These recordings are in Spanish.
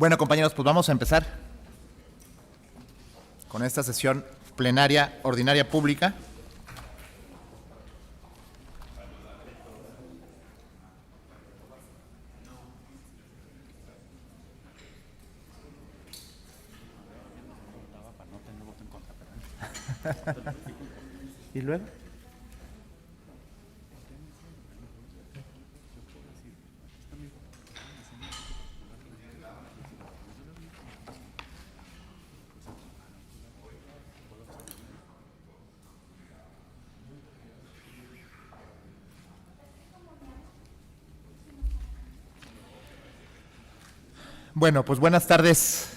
Bueno, compañeros, pues vamos a empezar con esta sesión plenaria ordinaria pública. ¿Y luego? Bueno, pues buenas tardes,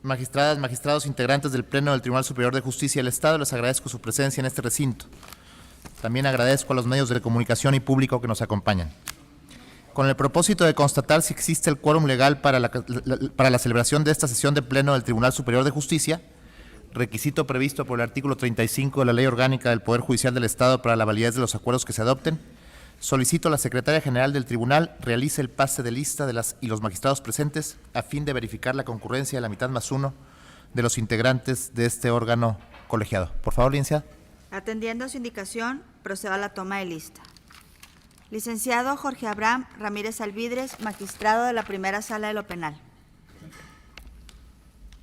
magistradas, magistrados, integrantes del Pleno del Tribunal Superior de Justicia del Estado. Les agradezco su presencia en este recinto. También agradezco a los medios de comunicación y público que nos acompañan. Con el propósito de constatar si existe el quórum legal para la celebración de esta sesión de Pleno del Tribunal Superior de Justicia, requisito previsto por el artículo 35 de la Ley Orgánica del Poder Judicial del Estado para la validez de los acuerdos que se adopten, solicito a la Secretaria General del Tribunal realice el pase de lista de las y los magistrados presentes a fin de verificar la concurrencia de la mitad más uno de los integrantes de este órgano colegiado. Por favor, licenciada. Atendiendo a su indicación, procedo a la toma de lista. Licenciado Jorge Abraham Ramírez Alvidres, magistrado de la Primera Sala de lo Penal.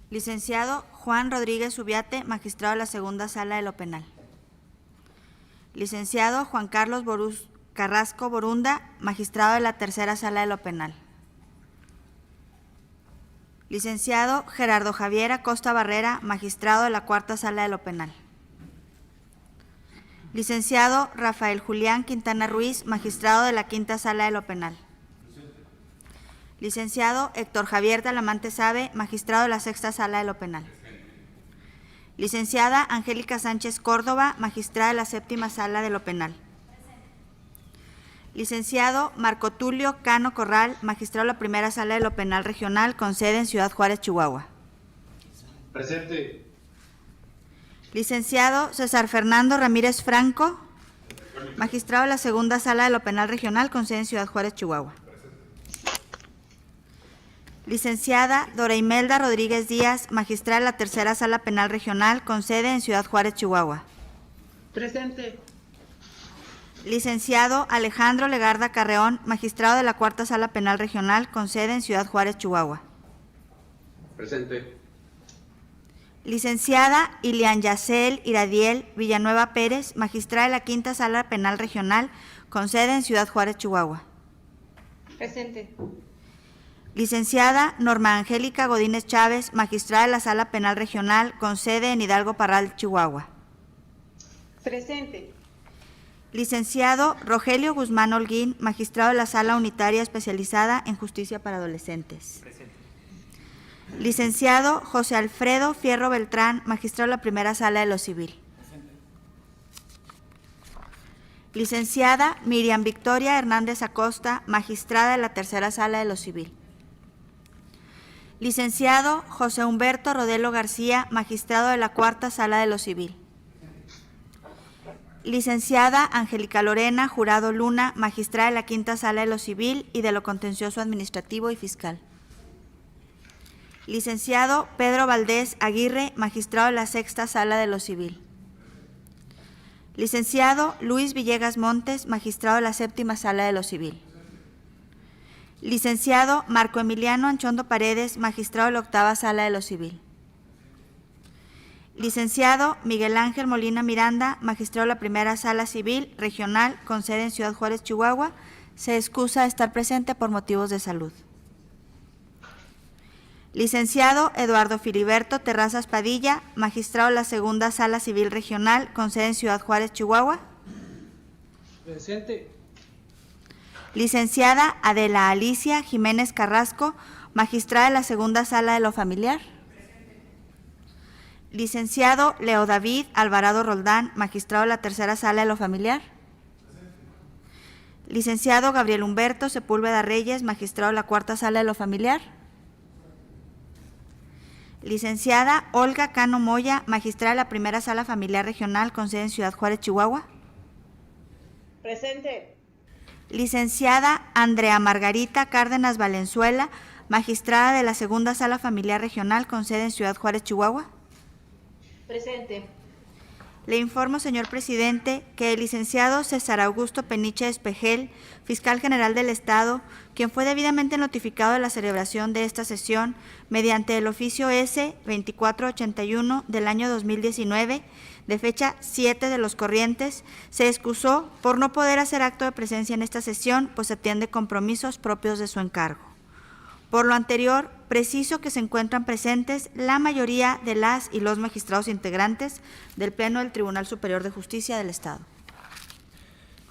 Licenciado Juan Rodríguez Ubiate, magistrado de la Segunda Sala de lo Penal. Licenciado Juan Carlos Carrasco Borunda, magistrado de la Tercera Sala de lo Penal. Licenciado Gerardo Javier Acosta Barrera, magistrado de la Cuarta Sala de lo Penal. Licenciado Rafael Julián Quintana Ruiz, magistrado de la Quinta Sala de lo Penal. Licenciado Héctor Javier Talamante Sabe, magistrado de la Sexta Sala de lo Penal. Licenciada Angélica Sánchez Córdoba, magistrada de la Séptima Sala de lo Penal. Licenciado Marco Tulio Cano Corral, magistrado de la Primera Sala de lo Penal Regional, con sede en Ciudad Juárez, Chihuahua. Presente. Licenciado César Fernando Ramírez Franco, magistrado de la Segunda Sala de lo Penal Regional, con sede en Ciudad Juárez, Chihuahua. Licenciada Dora Imelda Rodríguez Díaz, magistrada de la Tercera Sala Penal Regional, con sede en Ciudad Juárez, Chihuahua. Presente. Licenciado Alejandro Legarda Carreón, magistrado de la Cuarta Sala Penal Regional, con sede en Ciudad Juárez, Chihuahua. Presente. Licenciada Ilian Yacel Iradiel Villanueva Pérez, magistrada de la Quinta Sala Penal Regional, con sede en Ciudad Juárez, Chihuahua. Presente. Licenciada Norma Angélica Godínez Chávez, magistrada de la Sala Penal Regional, con sede en Hidalgo Parral, Chihuahua. Presente. Licenciado Rogelio Guzmán Holguín, magistrado de la Sala Unitaria Especializada en Justicia para Adolescentes. Presente. Licenciado José Alfredo Fierro Beltrán, magistrado de la Primera Sala de lo Civil. Presente. Licenciada Miriam Victoria Hernández Acosta, magistrada de la Tercera Sala de lo Civil. Licenciado José Humberto Rodelo García, magistrado de la Cuarta Sala de lo Civil. Licenciada Angélica Lorena Jurado Luna, magistrada de la Quinta Sala de lo Civil y de lo Contencioso Administrativo y Fiscal. Licenciado Pedro Valdés Aguirre, magistrado de la Sexta Sala de lo Civil. Licenciado Luis Villegas Montes, magistrado de la Séptima Sala de lo Civil. Licenciado Marco Emiliano Anchondo Paredes, magistrado de la Octava Sala de lo Civil. Licenciado Miguel Ángel Molina Miranda, magistrado de la Primera Sala Civil Regional, con sede en Ciudad Juárez, Chihuahua, se excusa de estar presente por motivos de salud. Licenciado Eduardo Filiberto Terrazas Padilla, magistrado de la Segunda Sala Civil Regional, con sede en Ciudad Juárez, Chihuahua. Presente. Licenciada Adela Alicia Jiménez Carrasco, magistrada de la Segunda Sala de lo Familiar. Licenciado Leo David Alvarado Roldán, magistrado de la Tercera Sala de lo Familiar. Licenciado Gabriel Humberto Sepúlveda Reyes, magistrado de la Cuarta Sala de lo Familiar. Licenciada Olga Cano Moya, magistrada de la Primera Sala Familiar Regional, con sede en Ciudad Juárez, Chihuahua. Presente. Licenciada Andrea Margarita Cárdenas Valenzuela, magistrada de la Segunda Sala Familiar Regional con sede en Ciudad Juárez, Chihuahua. Presente. Le informo, señor presidente, que el licenciado César Augusto Peniche Espejel, fiscal general del Estado, quien fue debidamente notificado de la celebración de esta sesión mediante el oficio S 2481 del año 2019, de fecha 7 de los corrientes, se excusó por no poder hacer acto de presencia en esta sesión, pues atiende compromisos propios de su encargo. Por lo anterior, preciso que se encuentran presentes la mayoría de las y los magistrados integrantes del Pleno del Tribunal Superior de Justicia del Estado.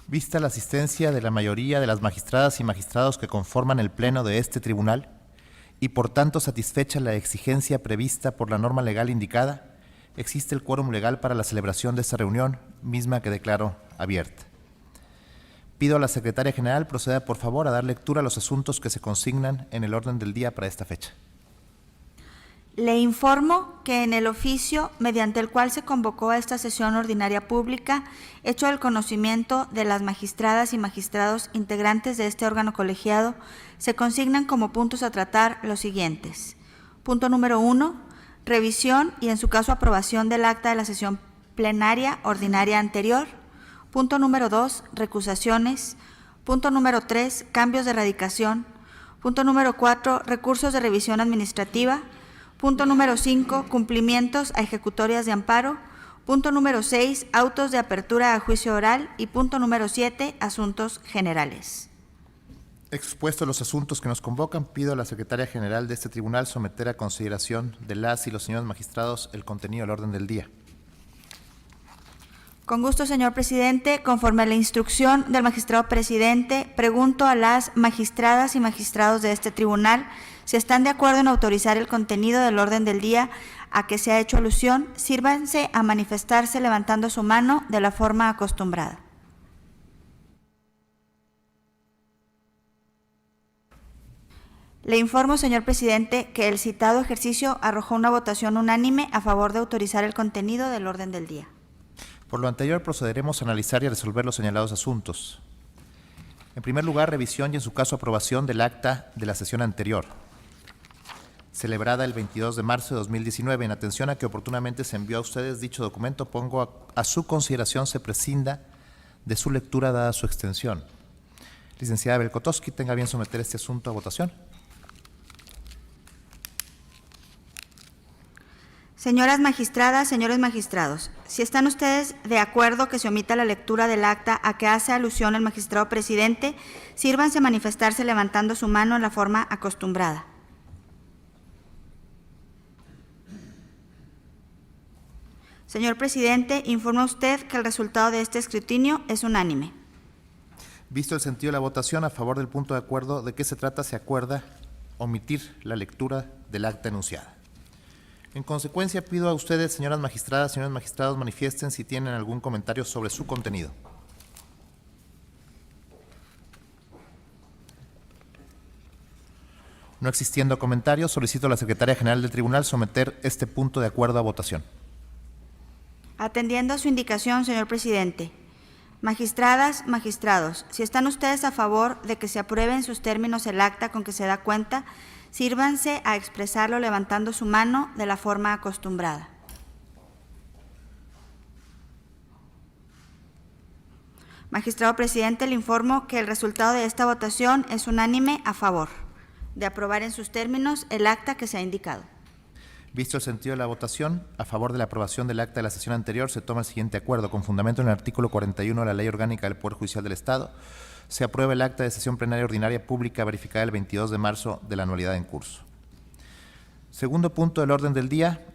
Vista la asistencia de la mayoría de las magistradas y magistrados que conforman el Pleno de este tribunal y por tanto satisfecha la exigencia prevista por la norma legal indicada, existe el quórum legal para la celebración de esta reunión, misma que declaro abierta. Pido a la Secretaria General proceda por favor a dar lectura a los asuntos que se consignan en el orden del día para esta fecha. Le informo que en el oficio mediante el cual se convocó a esta sesión ordinaria pública, hecho el conocimiento de las magistradas y magistrados integrantes de este órgano colegiado, se consignan como puntos a tratar los siguientes. Punto número 1, revisión y en su caso aprobación del acta de la sesión plenaria ordinaria anterior. Punto número 2, recusaciones. Punto número 3, cambios de radicación. Punto número 4, recursos de revisión administrativa. Punto número 5, cumplimientos a ejecutorias de amparo. Punto número 6, autos de apertura a juicio oral. Y punto número 7, asuntos generales. Expuestos los asuntos que nos convocan, pido a la Secretaria General de este tribunal someter a consideración de las y los señores magistrados el contenido del orden del día. Con gusto, señor presidente. Conforme a la instrucción del magistrado presidente, pregunto a las magistradas y magistrados de este tribunal si están de acuerdo en autorizar el contenido del orden del día a que se ha hecho alusión. Sírvanse a manifestarse levantando su mano de la forma acostumbrada. Le informo, señor presidente, que el citado ejercicio arrojó una votación unánime a favor de autorizar el contenido del orden del día. Por lo anterior, procederemos a analizar y a resolver los señalados asuntos. En primer lugar, revisión y en su caso aprobación del acta de la sesión anterior, celebrada el 22 de marzo de 2019. En atención a que oportunamente se envió a ustedes dicho documento, pongo a su consideración se prescinda de su lectura dada su extensión. Licenciada Belkotowski, tenga bien someter este asunto a votación. Señoras magistradas, señores magistrados, si están ustedes de acuerdo que se omita la lectura del acta a que hace alusión el magistrado presidente, sírvanse a manifestarse levantando su mano en la forma acostumbrada. Señor presidente, informa usted que el resultado de este escrutinio es unánime. Visto el sentido de la votación, a favor del punto de acuerdo de qué se trata, se acuerda omitir la lectura del acta enunciada. En consecuencia, pido a ustedes, señoras magistradas, señores magistrados, manifiesten si tienen algún comentario sobre su contenido. No existiendo comentarios, solicito a la Secretaria General del Tribunal someter este punto de acuerdo a votación. Atendiendo a su indicación, señor presidente. Magistradas, magistrados, si están ustedes a favor de que se apruebe en sus términos el acta con que se da cuenta, sírvanse a expresarlo levantando su mano de la forma acostumbrada. Magistrado presidente, le informo que el resultado de esta votación es unánime a favor de aprobar en sus términos el acta que se ha indicado. Visto el sentido de la votación, a favor de la aprobación del acta de la sesión anterior, se toma el siguiente acuerdo. Con fundamento en el artículo 41 de la Ley Orgánica del Poder Judicial del Estado, se aprueba el acta de sesión plenaria ordinaria pública verificada el 22 de marzo de la anualidad en curso. Segundo punto del orden del día,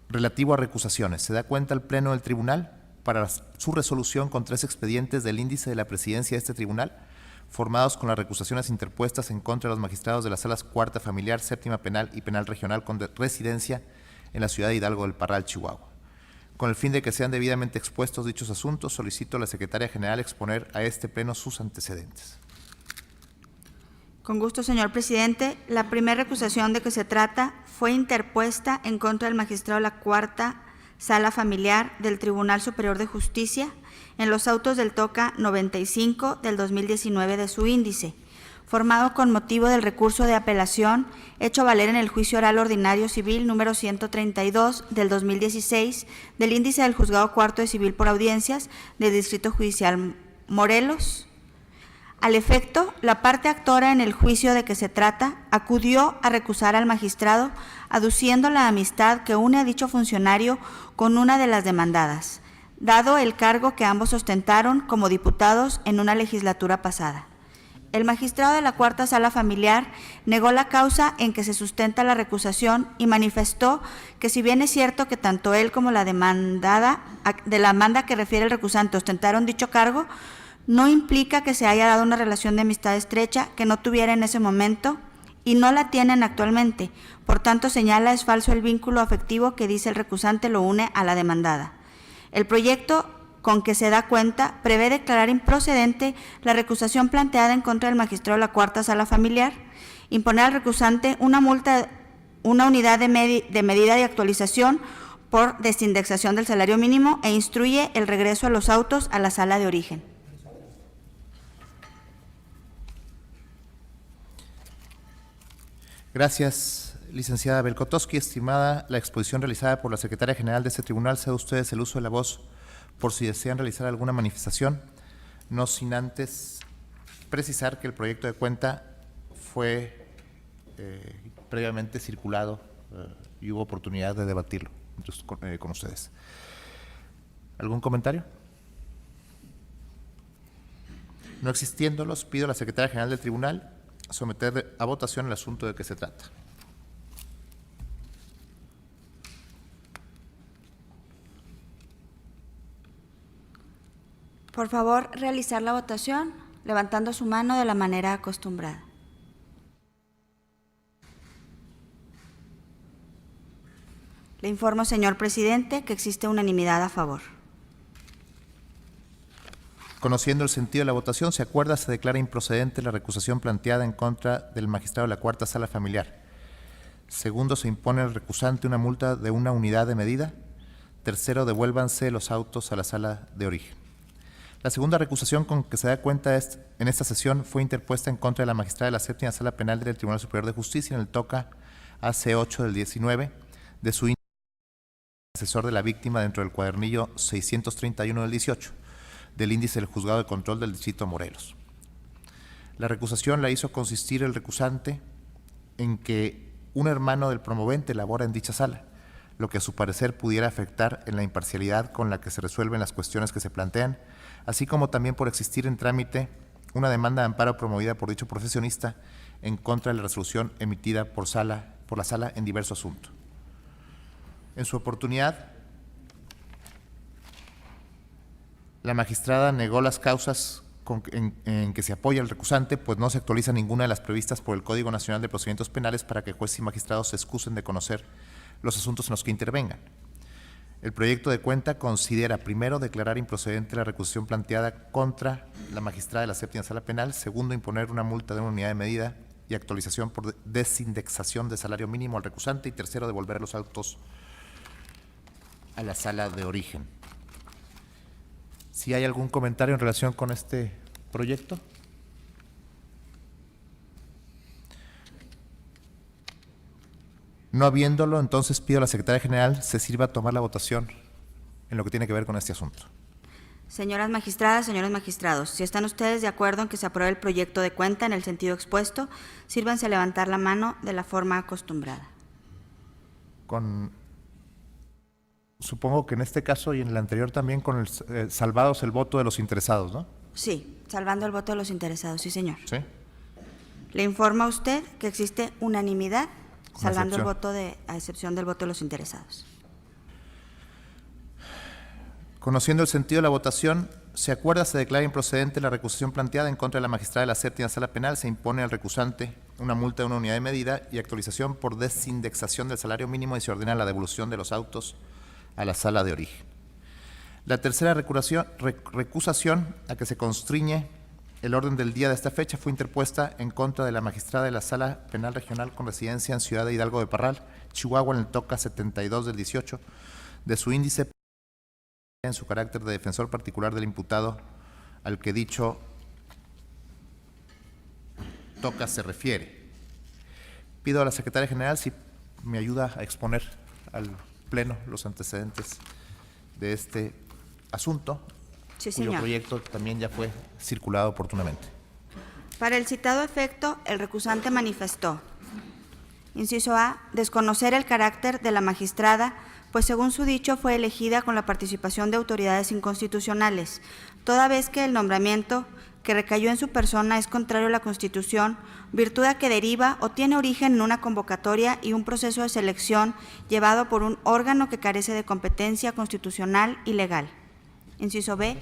relativo a recusaciones. Se da cuenta el Pleno del Tribunal para su resolución con 3 expedientes del índice de la presidencia de este tribunal, formados con las recusaciones interpuestas en contra de los magistrados de las salas Cuarta Familiar, Séptima Penal y Penal Regional con residencia en la ciudad de Hidalgo del Parral, Chihuahua. Con el fin de que sean debidamente expuestos dichos asuntos, solicito a la Secretaria General exponer a este Pleno sus antecedentes. Con gusto, señor presidente. La primera recusación de que se trata fue interpuesta en contra del magistrado de la Cuarta Sala Familiar del Tribunal Superior de Justicia en los autos del TOCA 95 del 2019 de su índice, formado con motivo del recurso de apelación hecho valer en el juicio oral ordinario civil número 132 del 2016 del índice del Juzgado Cuarto de Civil por Audiencias del Distrito Judicial Morelos. Al efecto, la parte actora en el juicio de que se trata acudió a recusar al magistrado, aduciendo la amistad que une a dicho funcionario con una de las demandadas, dado el cargo que ambos ostentaron como diputados en una legislatura pasada. El magistrado de la Cuarta Sala Familiar negó la causa en que se sustenta la recusación y manifestó que si bien es cierto que tanto él como la demandada de la demanda que refiere el recusante ostentaron dicho cargo, no implica que se haya dado una relación de amistad estrecha que no tuviera en ese momento y no la tienen actualmente. Por tanto, señala es falso el vínculo afectivo que dice el recusante lo une a la demandada. El proyecto con que se da cuenta prevé declarar improcedente la recusación planteada en contra del magistrado de la Cuarta Sala Familiar, imponer al recusante una multa, una unidad de medida de actualización por desindexación del salario mínimo e instruye el regreso a los autos a la sala de origen. Gracias, licenciada Belkotowski. Estimada la exposición realizada por la Secretaria General de este tribunal, cedo a ustedes el uso de la voz por si desean realizar alguna manifestación, no sin antes precisar que el proyecto de cuenta fue previamente circulado y hubo oportunidad de debatirlo con ustedes. ¿Algún comentario? No existiéndolos, pido a la Secretaria General del Tribunal someter a votación el asunto de que se trata. Por favor, realizar la votación levantando su mano de la manera acostumbrada. Le informo, señor presidente, que existe unanimidad a favor. Conociendo el sentido de la votación, se acuerda, se declara improcedente la recusación planteada en contra del magistrado de la Cuarta Sala Familiar. Segundo, se impone al recusante una multa de una unidad de medida. Tercero, devuélvanse los autos a la sala de origen. La segunda recusación con que se da cuenta en esta sesión fue interpuesta en contra de la magistrada de la Séptima Sala Penal del Tribunal Superior de Justicia en el TOCA AC8 del 19 de su asesor de la víctima dentro del cuadernillo 631 del 18 del índice del Juzgado de Control del Distrito Morelos. La recusación la hizo consistir el recusante en que un hermano del promovente labora en dicha sala, lo que a su parecer pudiera afectar en la imparcialidad con la que se resuelven las cuestiones que se plantean, así como también por existir en trámite una demanda de amparo promovida por dicho profesionista en contra de la resolución emitida por la sala en diverso asunto. En su oportunidad, la magistrada negó las causas en que se apoya el recusante, pues no se actualiza ninguna de las previstas por el Código Nacional de Procedimientos Penales para que jueces y magistrados se excusen de conocer los asuntos en los que intervengan. El proyecto de cuenta considera, primero, declarar improcedente la recusación planteada contra la magistrada de la Séptima Sala Penal. Segundo, imponer una multa de una unidad de medida y actualización por desindexación de salario mínimo al recusante. Y tercero, devolver los autos a la sala de origen. Si hay algún comentario en relación con este proyecto. No habiéndolo, entonces pido a la Secretaria General se sirva a tomar la votación en lo que tiene que ver con este asunto. Señoras magistradas, señores magistrados, si están ustedes de acuerdo en que se apruebe el proyecto de cuenta en el sentido expuesto, sírvanse a levantar la mano de la forma acostumbrada. Supongo que en este caso y en el anterior también con salvados el voto de los interesados, ¿no? Sí, salvando el voto de los interesados, sí, señor. Sí. Le informa a usted que existe unanimidad, salvando el excepción. voto a excepción del voto de los interesados. Conociendo el sentido de la votación, se acuerda, se declara improcedente la recusación planteada en contra de la magistrada de la Séptima Sala Penal. Se impone al recusante una multa de una unidad de medida y actualización por desindexación del salario mínimo y se ordena la devolución de los autos a la sala de origen. La tercera recusación a que se constriñe el orden del día de esta fecha fue interpuesta en contra de la magistrada de la Sala Penal Regional con residencia en Ciudad de Hidalgo de Parral, Chihuahua, en el TOCA 72 del 18, de su índice en su carácter de defensor particular del imputado, al que dicho toca se refiere. Pido a la Secretaria General si me ayuda a exponer al Pleno los antecedentes de este asunto, Sí, cuyo señor. proyecto también ya fue circulado oportunamente. Para el citado efecto, el recusante manifestó: inciso A, desconocer el carácter de la magistrada, pues según su dicho fue elegida con la participación de autoridades inconstitucionales, toda vez que el nombramiento que recayó en su persona es contrario a la Constitución, virtud a que deriva o tiene origen en una convocatoria y un proceso de selección llevado por un órgano que carece de competencia constitucional y legal. Inciso B,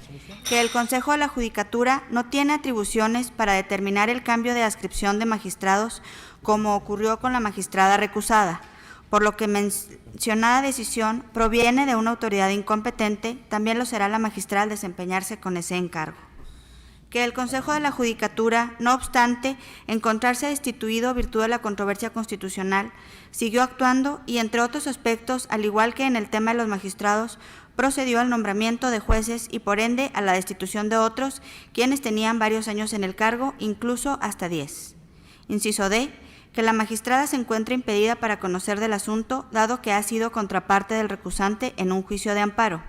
que el Consejo de la Judicatura no tiene atribuciones para determinar el cambio de adscripción de magistrados como ocurrió con la magistrada recusada, por lo que mencionada decisión proviene de una autoridad incompetente, también lo será la magistrada al desempeñarse con ese encargo. Que el Consejo de la Judicatura, no obstante encontrarse destituido virtud de la controversia constitucional, siguió actuando y, entre otros aspectos, al igual que en el tema de los magistrados, procedió al nombramiento de jueces y, por ende, a la destitución de otros, quienes tenían varios años en el cargo, incluso hasta 10. Inciso D, que la magistrada se encuentra impedida para conocer del asunto, dado que ha sido contraparte del recusante en un juicio de amparo.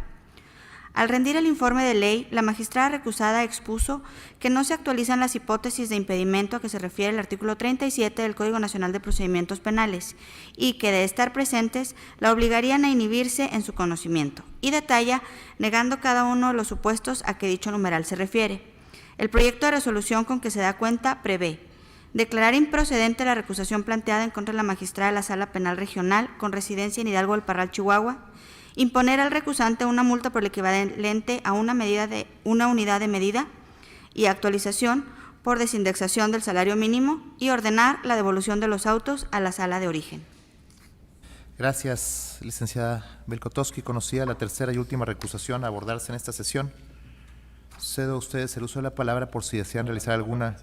Al rendir el informe de ley, la magistrada recusada expuso que no se actualizan las hipótesis de impedimento a que se refiere el artículo 37 del Código Nacional de Procedimientos Penales y que, de estar presentes, la obligarían a inhibirse en su conocimiento, y detalla, negando cada uno de los supuestos a que dicho numeral se refiere. El proyecto de resolución con que se da cuenta prevé declarar improcedente la recusación planteada en contra de la magistrada de la Sala Penal Regional con residencia en Hidalgo del Parral, Chihuahua, imponer al recusante una multa por el equivalente a una unidad de medida y actualización por desindexación del salario mínimo y ordenar la devolución de los autos a la sala de origen. Gracias, licenciada Belkotowski. Conocida la tercera y última recusación a abordarse en esta sesión, cedo a ustedes el uso de la palabra por si desean realizar alguna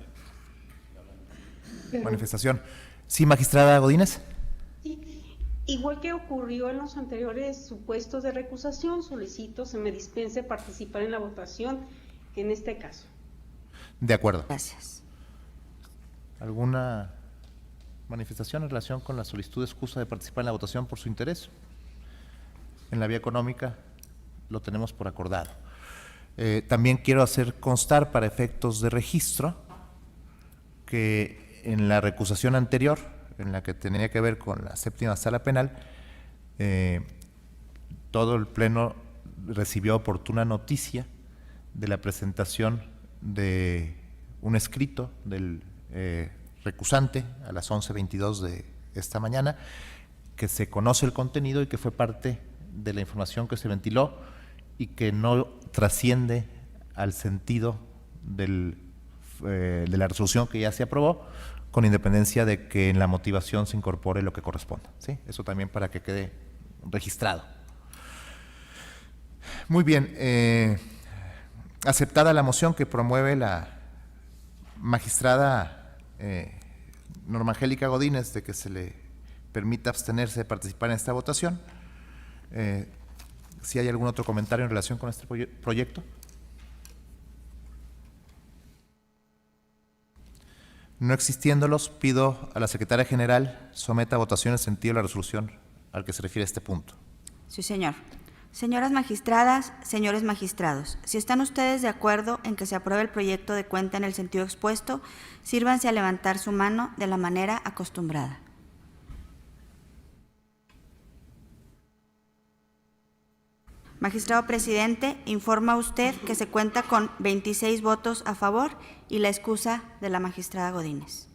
manifestación. Sí, magistrada Godínez. Igual que ocurrió en los anteriores supuestos de recusación, solicito se me dispense participar en la votación en este caso. De acuerdo. Gracias. ¿Alguna manifestación en relación con la solicitud de excusa de participar en la votación por su interés? En la vía económica lo tenemos por acordado. También quiero hacer constar para efectos de registro que en la recusación anterior, en la que tenía que ver con la séptima sala penal, todo el Pleno recibió oportuna noticia de la presentación de un escrito del recusante a las 11:22 de esta mañana, que se conoce el contenido y que fue parte de la información que se ventiló y que no trasciende al sentido de la resolución que ya se aprobó, con independencia de que en la motivación se incorpore lo que corresponda, ¿sí? Eso también para que quede registrado. Muy bien, aceptada la moción que promueve la magistrada Norma Angélica Godínez de que se le permita abstenerse de participar en esta votación, si hay algún otro comentario en relación con este proyecto. No existiéndolos, pido a la Secretaria General someta a votación el sentido de la resolución al que se refiere este punto. Sí, señor. Señoras magistradas, señores magistrados, si están ustedes de acuerdo en que se apruebe el proyecto de cuenta en el sentido expuesto, sírvanse a levantar su mano de la manera acostumbrada. Magistrado presidente, informa usted que se cuenta con 26 votos a favor y la excusa de la magistrada Godínez.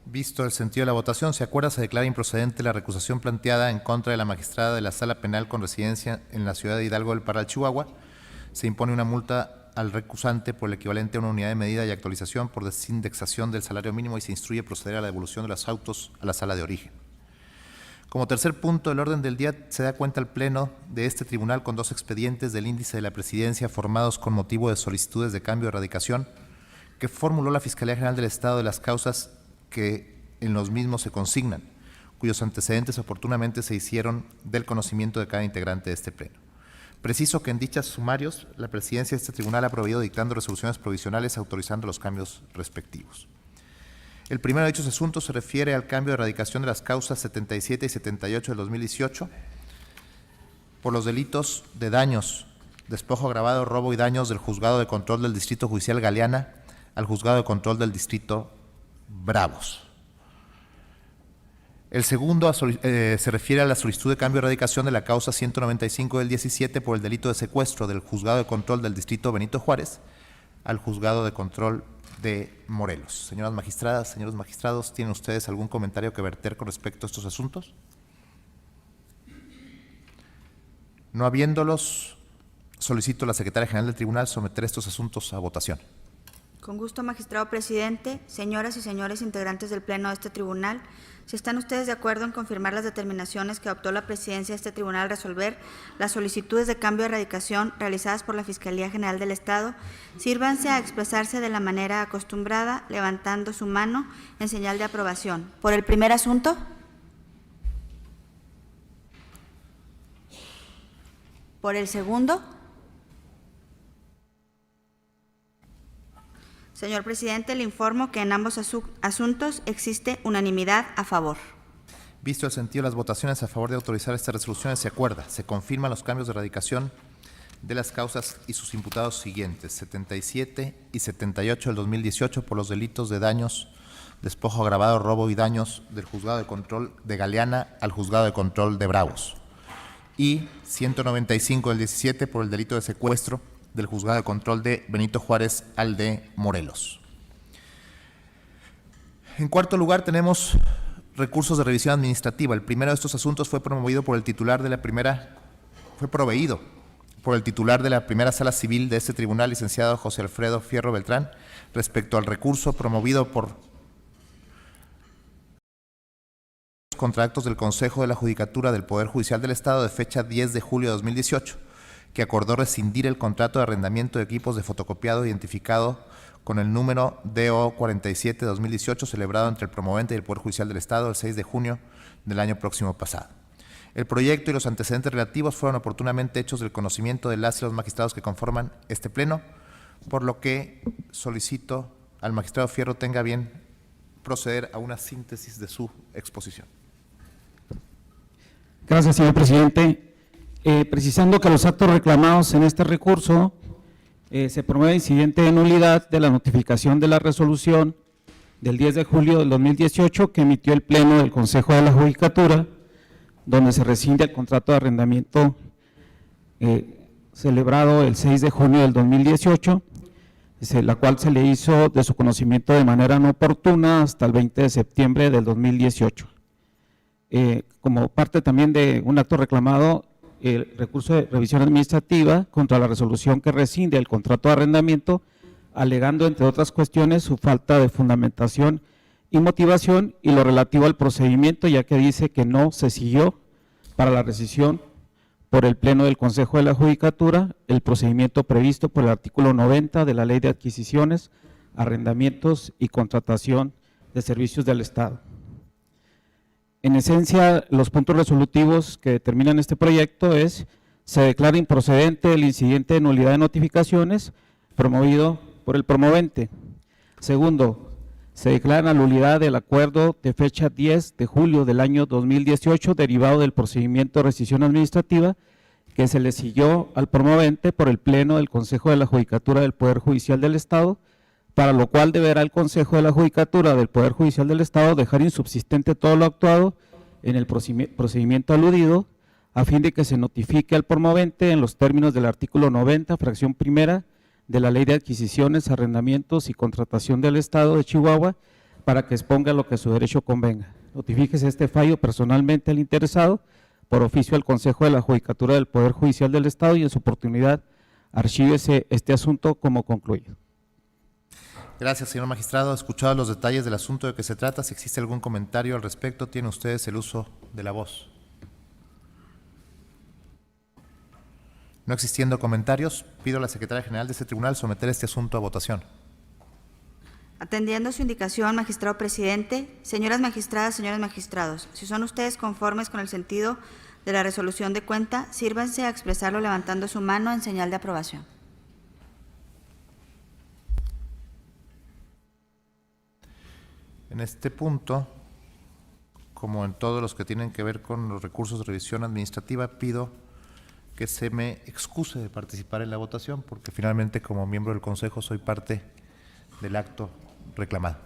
Visto el sentido de la votación, se acuerda, se declara improcedente la recusación planteada en contra de la magistrada de la Sala Penal con residencia en la ciudad de Hidalgo del Parral, Chihuahua. Se impone una multa al recusante por el equivalente a una unidad de medida y actualización por desindexación del salario mínimo y se instruye proceder a la devolución de los autos a la sala de origen. Como tercer punto del orden del día, se da cuenta al Pleno de este tribunal con 2 expedientes del índice de la Presidencia formados con motivo de solicitudes de cambio de radicación que formuló la Fiscalía General del Estado de las causas que en los mismos se consignan, cuyos antecedentes oportunamente se hicieron del conocimiento de cada integrante de este Pleno. Preciso que en dichos sumarios, la Presidencia de este tribunal ha proveído dictando resoluciones provisionales autorizando los cambios respectivos. El primero de dichos asuntos se refiere al cambio de erradicación de las causas 77 y 78 del 2018 por los delitos de daños, despojo agravado, robo y daños del Juzgado de Control del Distrito Judicial Galeana al Juzgado de Control del Distrito Bravos. El segundo se refiere a la solicitud de cambio de erradicación de la causa 195 del 17 por el delito de secuestro del Juzgado de Control del Distrito Benito Juárez al Juzgado de Control de Morelos. Señoras magistradas, señores magistrados, ¿tienen ustedes algún comentario que verter con respecto a estos asuntos? No habiéndolos, solicito a la Secretaria General del Tribunal someter estos asuntos a votación. Con gusto, magistrado presidente, señoras y señores integrantes del Pleno de este tribunal, si están ustedes de acuerdo en confirmar las determinaciones que adoptó la presidencia de este tribunal al resolver las solicitudes de cambio de erradicación realizadas por la Fiscalía General del Estado, sírvanse a expresarse de la manera acostumbrada, levantando su mano en señal de aprobación. Por el primer asunto. Por el segundo. Señor presidente, le informo que en ambos asuntos existe unanimidad a favor. Visto el sentido de las votaciones a favor de autorizar estas resoluciones, se acuerda, se confirman los cambios de erradicación de las causas y sus imputados siguientes, 77 y 78 del 2018 por los delitos de daños, despojo agravado, robo y daños del Juzgado de Control de Galeana al Juzgado de Control de Bravos, y 195 del 17 por el delito de secuestro del Juzgado de Control de Benito Juárez al de Morelos. En cuarto lugar, tenemos recursos de revisión administrativa. El primero de estos asuntos fue provido por el titular de la primera Sala Civil de este tribunal, licenciado José Alfredo Fierro Beltrán, respecto al recurso promovido contra actos del Consejo de la Judicatura del Poder Judicial del Estado de fecha 10 de julio de 2018, que acordó rescindir el contrato de arrendamiento de equipos de fotocopiado identificado con el número DO 47-2018 celebrado entre el promovente y el Poder Judicial del Estado el 6 de junio del año próximo pasado. El proyecto y los antecedentes relativos fueron oportunamente hechos del conocimiento de las y los magistrados que conforman este pleno, por lo que solicito al magistrado Fierro tenga bien proceder a una síntesis de su exposición. Gracias, señor presidente. Precisando que los actos reclamados en este recurso se promueve incidente de nulidad de la notificación de la resolución del 10 de julio del 2018 que emitió el Pleno del Consejo de la Judicatura, donde se rescinde el contrato de arrendamiento celebrado el 6 de junio del 2018, la cual se le hizo de su conocimiento de manera no oportuna hasta el 20 de septiembre del 2018. Como parte también de un acto reclamado, el recurso de revisión administrativa contra la resolución que rescinde el contrato de arrendamiento, alegando, entre otras cuestiones, su falta de fundamentación y motivación y lo relativo al procedimiento, ya que dice que no se siguió para la rescisión por el Pleno del Consejo de la Judicatura el procedimiento previsto por el artículo 90 de la Ley de Adquisiciones, Arrendamientos y Contratación de Servicios del Estado. En esencia, los puntos resolutivos que determinan este proyecto es: se declara improcedente el incidente de nulidad de notificaciones promovido por el promovente. Segundo, se declara nulidad del acuerdo de fecha 10 de julio del año 2018 derivado del procedimiento de rescisión administrativa que se le siguió al promovente por el Pleno del Consejo de la Judicatura del Poder Judicial del Estado, para lo cual deberá el Consejo de la Judicatura del Poder Judicial del Estado dejar insubsistente todo lo actuado en el procedimiento aludido, a fin de que se notifique al promovente en los términos del artículo 90, fracción primera, de la Ley de Adquisiciones, Arrendamientos y Contratación del Estado de Chihuahua, para que exponga lo que a su derecho convenga. Notifíquese este fallo personalmente al interesado, por oficio al Consejo de la Judicatura del Poder Judicial del Estado, y en su oportunidad archívese este asunto como concluido. Gracias, señor magistrado. Escuchados los detalles del asunto de que se trata, si existe algún comentario al respecto, tienen ustedes el uso de la voz. No existiendo comentarios, pido a la Secretaria General de este tribunal someter este asunto a votación. Atendiendo su indicación, magistrado presidente, señoras magistradas, señores magistrados, si son ustedes conformes con el sentido de la resolución de cuenta, sírvanse a expresarlo levantando su mano en señal de aprobación. En este punto, como en todos los que tienen que ver con los recursos de revisión administrativa, pido que se me excuse de participar en la votación, porque finalmente como miembro del Consejo soy parte del acto reclamado.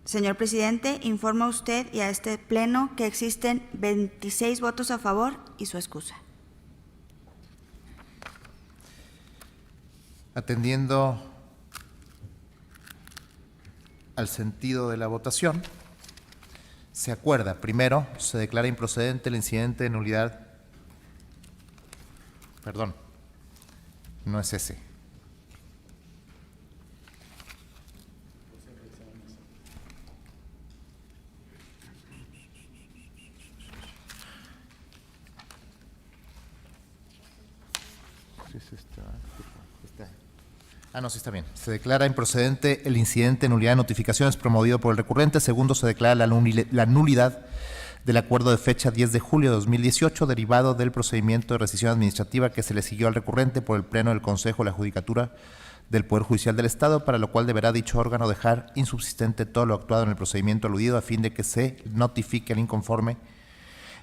Señor presidente, informa a usted y a este pleno que existen 26 votos a favor y su excusa. Atendiendo al sentido de la votación, se acuerda, primero, se declara improcedente el incidente de nulidad. Perdón, no es ese. Sí, sí, está. No, sí está bien. Se declara improcedente el incidente de nulidad de notificaciones promovido por el recurrente. Segundo, se declara la nulidad del acuerdo de fecha 10 de julio de 2018, derivado del procedimiento de rescisión administrativa que se le siguió al recurrente por el Pleno del Consejo de la Judicatura del Poder Judicial del Estado, para lo cual deberá dicho órgano dejar insubsistente todo lo actuado en el procedimiento aludido a fin de que se notifique al inconforme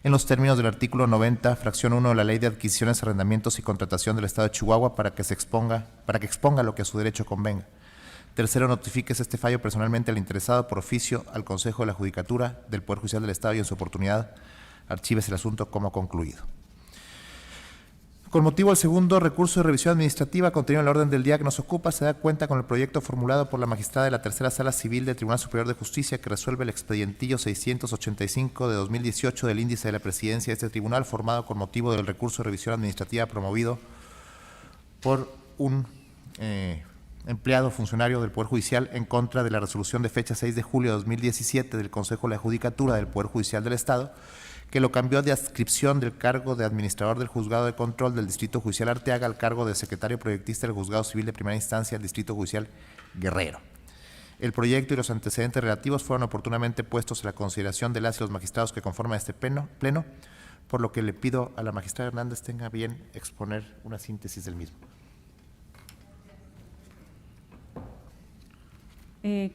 en los términos del artículo 90, fracción 1 de la Ley de Adquisiciones, Arrendamientos y Contratación del Estado de Chihuahua para que exponga lo que a su derecho convenga. Tercero, notifíquese este fallo personalmente al interesado por oficio al Consejo de la Judicatura del Poder Judicial del Estado y en su oportunidad archívese el asunto como concluido. Con motivo del segundo recurso de revisión administrativa contenido en el orden del día que nos ocupa, se da cuenta con el proyecto formulado por la magistrada de la Tercera Sala Civil del Tribunal Superior de Justicia que resuelve el expedientillo 685 de 2018 del índice de la presidencia de este tribunal, formado con motivo del recurso de revisión administrativa promovido por un empleado funcionario del Poder Judicial en contra de la resolución de fecha 6 de julio de 2017 del Consejo de la Judicatura del Poder Judicial del Estado, que lo cambió de adscripción del cargo de administrador del Juzgado de Control del Distrito Judicial Arteaga al cargo de secretario proyectista del Juzgado Civil de Primera Instancia del Distrito Judicial Guerrero. El proyecto y los antecedentes relativos fueron oportunamente puestos a la consideración de las y los magistrados que conforman este pleno, por lo que le pido a la magistrada Hernández tenga bien exponer una síntesis del mismo.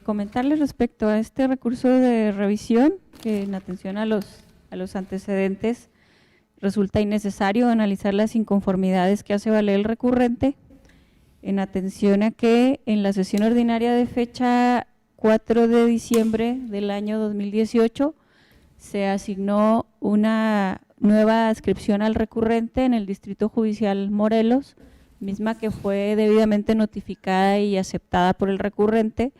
Comentarles respecto a este recurso de revisión, que en atención a los antecedentes resulta innecesario analizar las inconformidades que hace valer el recurrente, en atención a que en la sesión ordinaria de fecha 4 de diciembre del año 2018 se asignó una nueva adscripción al recurrente en el Distrito Judicial Morelos, misma que fue debidamente notificada y aceptada por el recurrente.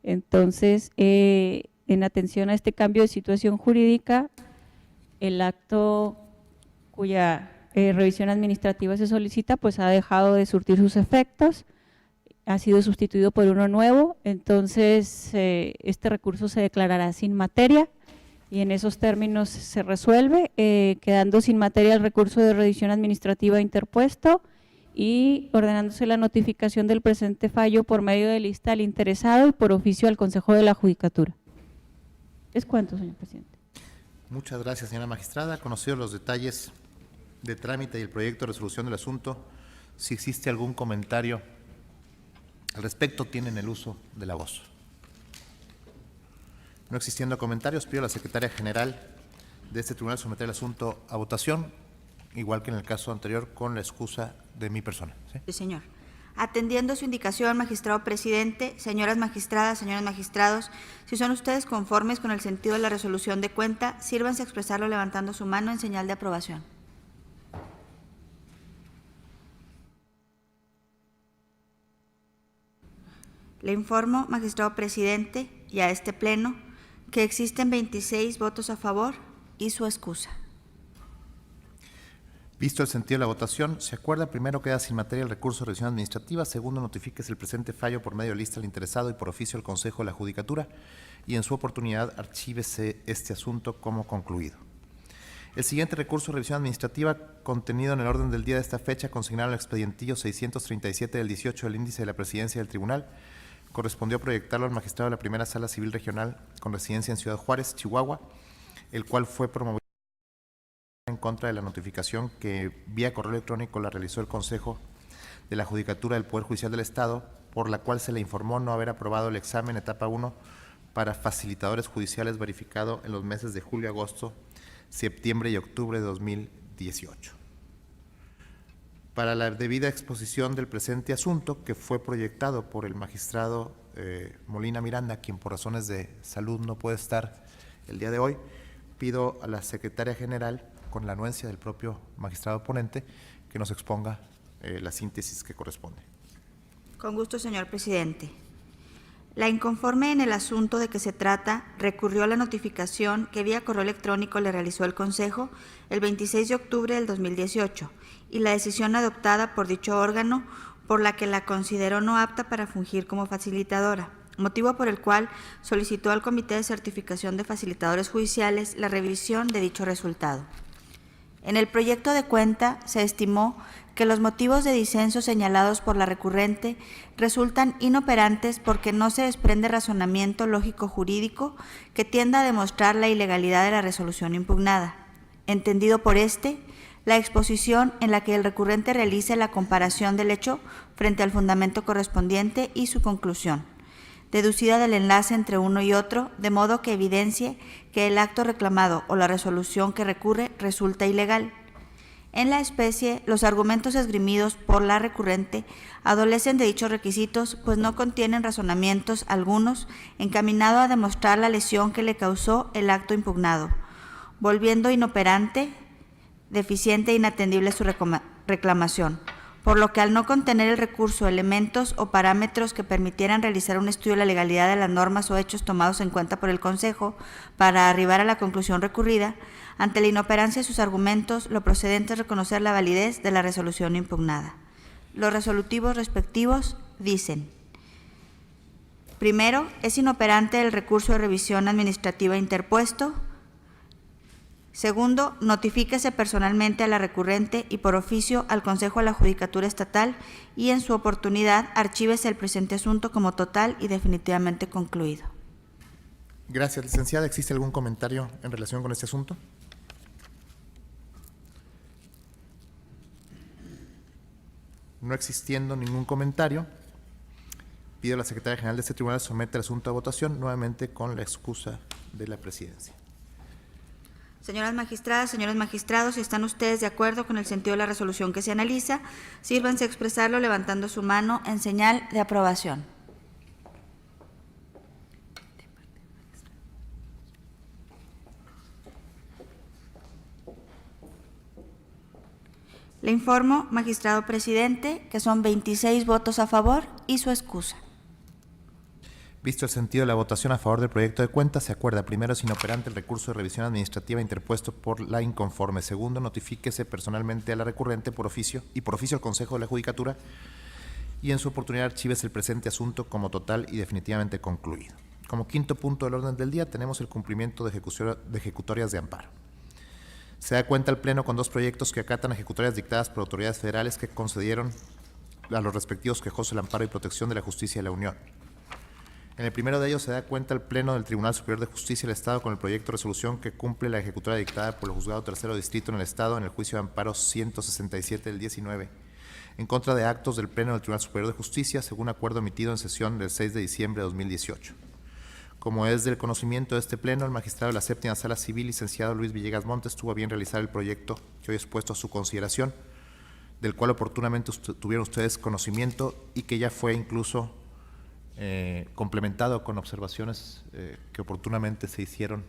Entonces, en atención a este cambio de situación jurídica, el acto cuya revisión administrativa se solicita, pues ha dejado de surtir sus efectos, ha sido sustituido por uno nuevo, entonces este recurso se declarará sin materia y en esos términos se resuelve, quedando sin materia el recurso de revisión administrativa interpuesto y ordenándose la notificación del presente fallo por medio de lista al interesado y por oficio al Consejo de la Judicatura. Es cuanto, señor presidente. Muchas gracias, señora magistrada. Conocidos los detalles de trámite y el proyecto de resolución del asunto, si existe algún comentario al respecto, tienen el uso de la voz. No existiendo comentarios, pido a la secretaria general de este tribunal someter el asunto a votación, igual que en el caso anterior, con la excusa de mi persona. ¿Sí? Sí, señor. Atendiendo su indicación, magistrado presidente, señoras magistradas, señores magistrados, si son ustedes conformes con el sentido de la resolución de cuenta, sírvanse a expresarlo levantando su mano en señal de aprobación. Le informo, magistrado presidente, y a este pleno, que existen 26 votos a favor y su excusa. Visto el sentido de la votación, se acuerda: primero, queda sin materia el recurso de revisión administrativa; segundo, notifíquese el presente fallo por medio de lista al interesado y por oficio al Consejo de la Judicatura y en su oportunidad archívese este asunto como concluido. El siguiente recurso de revisión administrativa contenido en el orden del día de esta fecha, consignado en el expedientillo 637 del 18 del índice de la presidencia del tribunal, correspondió proyectarlo al magistrado de la Primera Sala Civil Regional con residencia en Ciudad Juárez, Chihuahua, el cual fue promovido en contra de la notificación que vía correo electrónico la realizó el Consejo de la Judicatura del Poder Judicial del Estado por la cual se le informó no haber aprobado el examen etapa 1 para facilitadores judiciales verificado en los meses de julio, agosto, septiembre y octubre de 2018. Para la debida exposición del presente asunto, que fue proyectado por el magistrado Molina Miranda, quien por razones de salud no puede estar el día de hoy, pido a la Secretaria General, con la anuencia del propio magistrado ponente, que nos exponga la síntesis que corresponde. Con gusto, señor presidente. La inconforme en el asunto de que se trata recurrió a la notificación que vía correo electrónico le realizó el Consejo el 26 de octubre del 2018 y la decisión adoptada por dicho órgano por la que la consideró no apta para fungir como facilitadora, motivo por el cual solicitó al Comité de Certificación de Facilitadores Judiciales la revisión de dicho resultado. En el proyecto de cuenta se estimó que los motivos de disenso señalados por la recurrente resultan inoperantes porque no se desprende razonamiento lógico-jurídico que tienda a demostrar la ilegalidad de la resolución impugnada. Entendido por la exposición en la que el recurrente realice la comparación del hecho frente al fundamento correspondiente y su conclusión, deducida del enlace entre uno y otro, de modo que evidencie que el acto reclamado o la resolución que recurre resulta ilegal. En la especie, los argumentos esgrimidos por la recurrente adolecen de dichos requisitos, pues no contienen razonamientos algunos encaminados a demostrar la lesión que le causó el acto impugnado, volviendo inoperante, deficiente e inatendible su reclamación, por lo que al no contener el recurso elementos o parámetros que permitieran realizar un estudio de la legalidad de las normas o hechos tomados en cuenta por el Consejo para arribar a la conclusión recurrida, ante la inoperancia de sus argumentos, lo procedente es reconocer la validez de la resolución impugnada. Los resolutivos respectivos dicen: primero, es inoperante el recurso de revisión administrativa interpuesto. Segundo, notifíquese personalmente a la recurrente y por oficio al Consejo de la Judicatura Estatal y en su oportunidad archívese el presente asunto como total y definitivamente concluido. Gracias, licenciada. ¿Existe algún comentario en relación con este asunto? No existiendo ningún comentario, pido a la Secretaria General de este tribunal someta el asunto a votación, nuevamente con la excusa de la presidencia. Señoras magistradas, señores magistrados, si están ustedes de acuerdo con el sentido de la resolución que se analiza, sírvanse a expresarlo levantando su mano en señal de aprobación. Le informo, magistrado presidente, que son 26 votos a favor y su excusa. Visto el sentido de la votación a favor del proyecto de cuenta, se acuerda: primero, es inoperante el recurso de revisión administrativa interpuesto por la inconforme. Segundo, notifíquese personalmente a la recurrente por oficio al Consejo de la Judicatura y en su oportunidad archívese el presente asunto como total y definitivamente concluido. Como quinto punto del orden del día tenemos el cumplimiento de ejecutorias de amparo. Se da cuenta el Pleno con dos proyectos que acatan ejecutorias dictadas por autoridades federales que concedieron a los respectivos quejosos el amparo y protección de la justicia de la Unión. En el primero de ellos se da cuenta el Pleno del Tribunal Superior de Justicia del Estado con el proyecto de resolución que cumple la ejecutoria dictada por el Juzgado Tercero Distrito en el Estado en el juicio de amparo 167 del 19, en contra de actos del Pleno del Tribunal Superior de Justicia, según acuerdo emitido en sesión del 6 de diciembre de 2018. Como es del conocimiento de este Pleno, el magistrado de la Séptima Sala Civil, licenciado Luis Villegas Montes, tuvo a bien realizar el proyecto que hoy es puesto a su consideración, del cual oportunamente tuvieron ustedes conocimiento y que ya fue incluso complementado con observaciones que oportunamente se hicieron,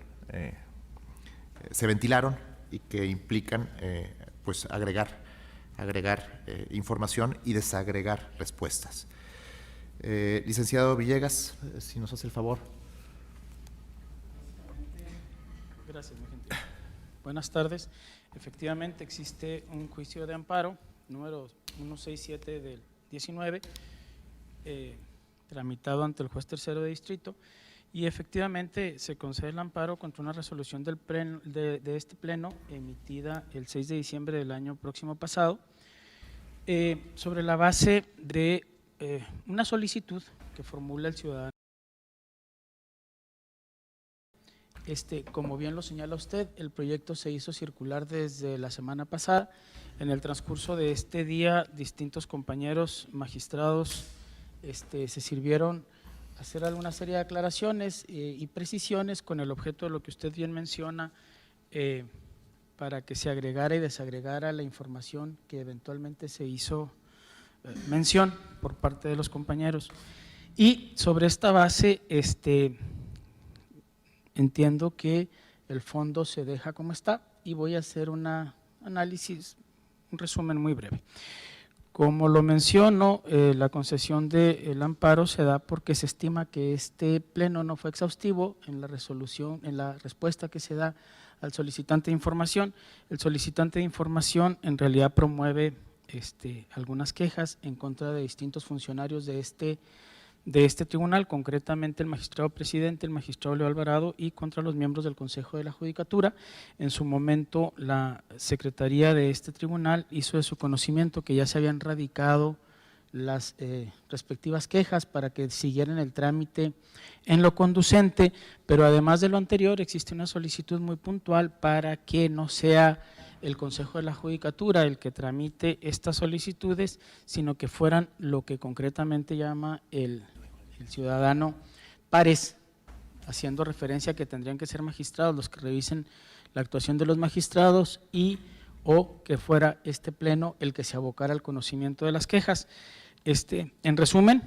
se ventilaron y que implican pues agregar información y desagregar respuestas. Licenciado Villegas, si nos hace el favor. Gracias, mi gente. Buenas tardes. Efectivamente existe un juicio de amparo número 167 del 19, tramitado ante el juez tercero de distrito, y efectivamente se concede el amparo contra una resolución del pleno, de este pleno emitida el 6 de diciembre del año próximo pasado, sobre la base de una solicitud que formula el ciudadano. Como bien lo señala usted, el proyecto se hizo circular desde la semana pasada. En el transcurso de este día, distintos compañeros magistrados se sirvieron hacer alguna serie de aclaraciones y precisiones con el objeto de lo que usted bien menciona, para que se agregara y desagregara la información que eventualmente se hizo mención por parte de los compañeros. Y sobre esta base, entiendo que el fondo se deja como está y voy a hacer un análisis, un resumen muy breve. Como lo menciono, la concesión del amparo se da porque se estima que este pleno no fue exhaustivo en la resolución, en la respuesta que se da al solicitante de información. El solicitante de información en realidad promueve algunas quejas en contra de distintos funcionarios de este tribunal, concretamente el magistrado presidente, el magistrado Leo Alvarado, y contra los miembros del Consejo de la Judicatura. En su momento, la secretaría de este tribunal hizo de su conocimiento que ya se habían radicado las respectivas quejas para que siguieran el trámite en lo conducente, pero además de lo anterior existe una solicitud muy puntual para que no sea el Consejo de la Judicatura el que tramite estas solicitudes, sino que fueran lo que concretamente llama el ciudadano pares, haciendo referencia a que tendrían que ser magistrados los que revisen la actuación de los magistrados y o que fuera este pleno el que se abocara al conocimiento de las quejas. En resumen,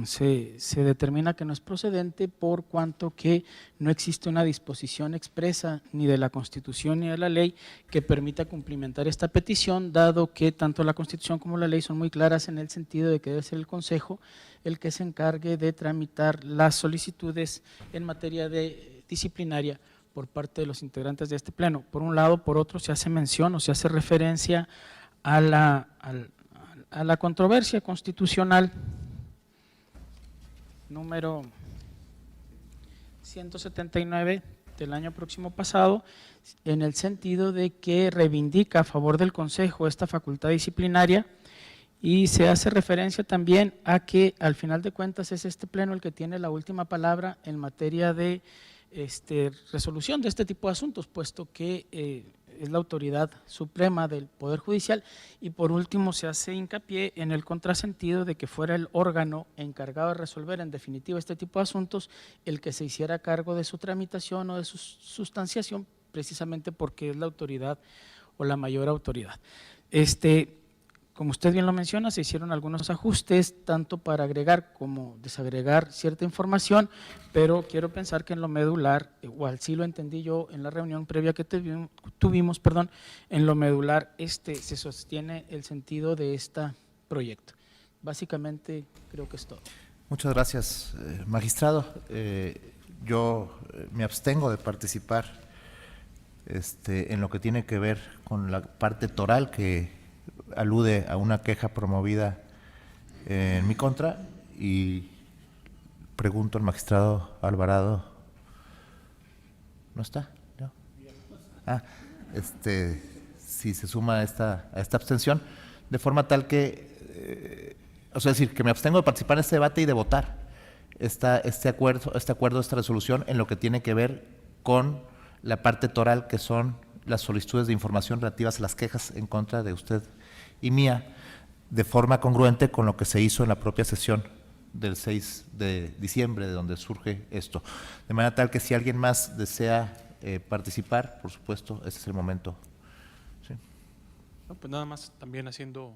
se determina que no es procedente por cuanto que no existe una disposición expresa ni de la Constitución ni de la ley que permita cumplimentar esta petición, dado que tanto la Constitución como la ley son muy claras en el sentido de que debe ser el Consejo el que se encargue de tramitar las solicitudes en materia disciplinaria por parte de los integrantes de este pleno. Por un lado, por otro se hace mención o se hace referencia a la controversia constitucional número 179 del año próximo pasado, en el sentido de que reivindica a favor del Consejo esta facultad disciplinaria y se hace referencia también a que al final de cuentas es este pleno el que tiene la última palabra en materia de resolución de este tipo de asuntos, puesto que es la autoridad suprema del Poder Judicial. Y por último se hace hincapié en el contrasentido de que fuera el órgano encargado de resolver en definitiva este tipo de asuntos el que se hiciera cargo de su tramitación o de su sustanciación, precisamente porque es la autoridad o la mayor autoridad. Como usted bien lo menciona, se hicieron algunos ajustes, tanto para agregar como desagregar cierta información, pero quiero pensar que en lo medular, igual sí lo entendí yo en la reunión previa que tuvimos, en lo medular se sostiene el sentido de este proyecto. Básicamente creo que es todo. Muchas gracias, magistrado. Yo me abstengo de participar en lo que tiene que ver con la parte toral que alude a una queja promovida en mi contra, y pregunto al magistrado Alvarado. ¿No está? ¿No? Si se suma a esta abstención, de forma tal que, es decir, que me abstengo de participar en este debate y de votar este acuerdo, esta resolución en lo que tiene que ver con la parte toral, que son las solicitudes de información relativas a las quejas en contra de usted y mía, de forma congruente con lo que se hizo en la propia sesión del 6 de diciembre, de donde surge esto. De manera tal que si alguien más desea participar, por supuesto, este es el momento. ¿Sí? No, pues nada más también haciendo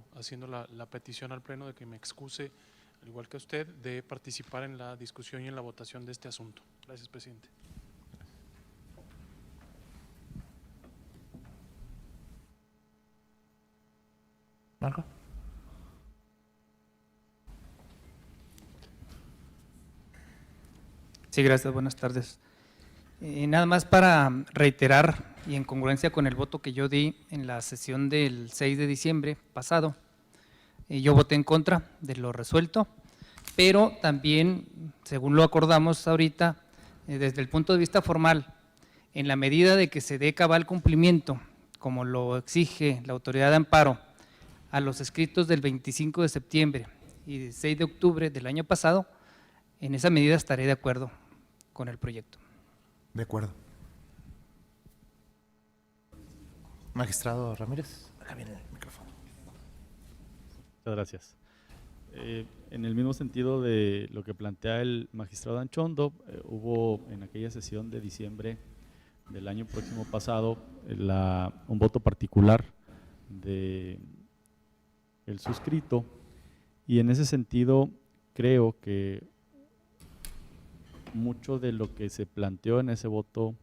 la petición al Pleno de que me excuse, al igual que usted, de participar en la discusión y en la votación de este asunto. Gracias, presidente. Marco. Sí, gracias, buenas tardes. Nada más para reiterar y en congruencia con el voto que yo di en la sesión del 6 de diciembre pasado, yo voté en contra de lo resuelto, pero también, según lo acordamos ahorita, desde el punto de vista formal, en la medida de que se dé cabal cumplimiento, como lo exige la autoridad de amparo, a los escritos del 25 de septiembre y del 6 de octubre del año pasado, en esa medida estaré de acuerdo con el proyecto. De acuerdo. Magistrado Ramírez, acá viene el micrófono. Muchas gracias. En el mismo sentido de lo que plantea el magistrado Anchondo, hubo en aquella sesión de diciembre del año próximo pasado un voto particular de el suscrito, y en ese sentido creo que mucho de lo que se planteó en ese voto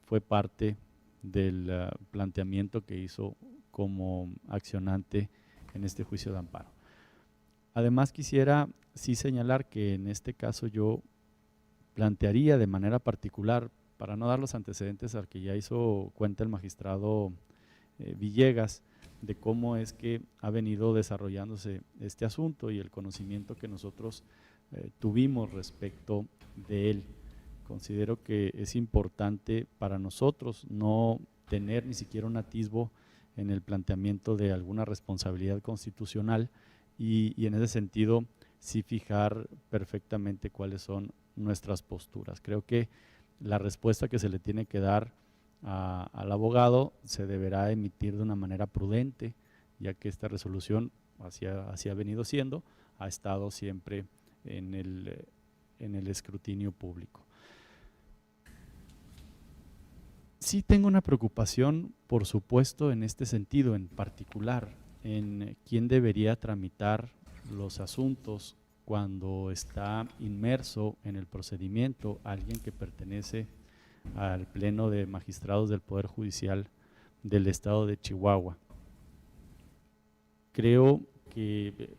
fue parte del planteamiento que hizo como accionante en este juicio de amparo. Además, quisiera sí señalar que en este caso yo plantearía de manera particular, para no dar los antecedentes al que ya hizo cuenta el magistrado Villegas, de cómo es que ha venido desarrollándose este asunto y el conocimiento que nosotros tuvimos respecto de él. Considero que es importante para nosotros no tener ni siquiera un atisbo en el planteamiento de alguna responsabilidad constitucional y en ese sentido sí fijar perfectamente cuáles son nuestras posturas. Creo que la respuesta que se le tiene que dar al abogado se deberá emitir de una manera prudente, ya que esta resolución, así ha venido siendo, ha estado siempre en el escrutinio público. Sí tengo una preocupación, por supuesto, en este sentido en particular, en quién debería tramitar los asuntos cuando está inmerso en el procedimiento alguien que pertenece al Pleno de Magistrados del Poder Judicial del Estado de Chihuahua. Creo que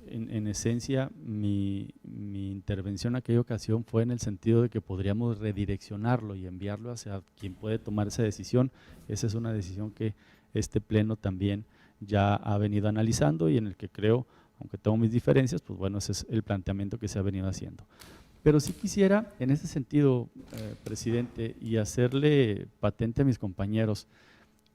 en esencia mi intervención en aquella ocasión fue en el sentido de que podríamos redireccionarlo y enviarlo hacia quien puede tomar esa decisión. Esa es una decisión que este Pleno también ya ha venido analizando y en el que creo, aunque tengo mis diferencias, pues bueno, ese es el planteamiento que se ha venido haciendo. Pero sí quisiera, en ese sentido, presidente, y hacerle patente a mis compañeros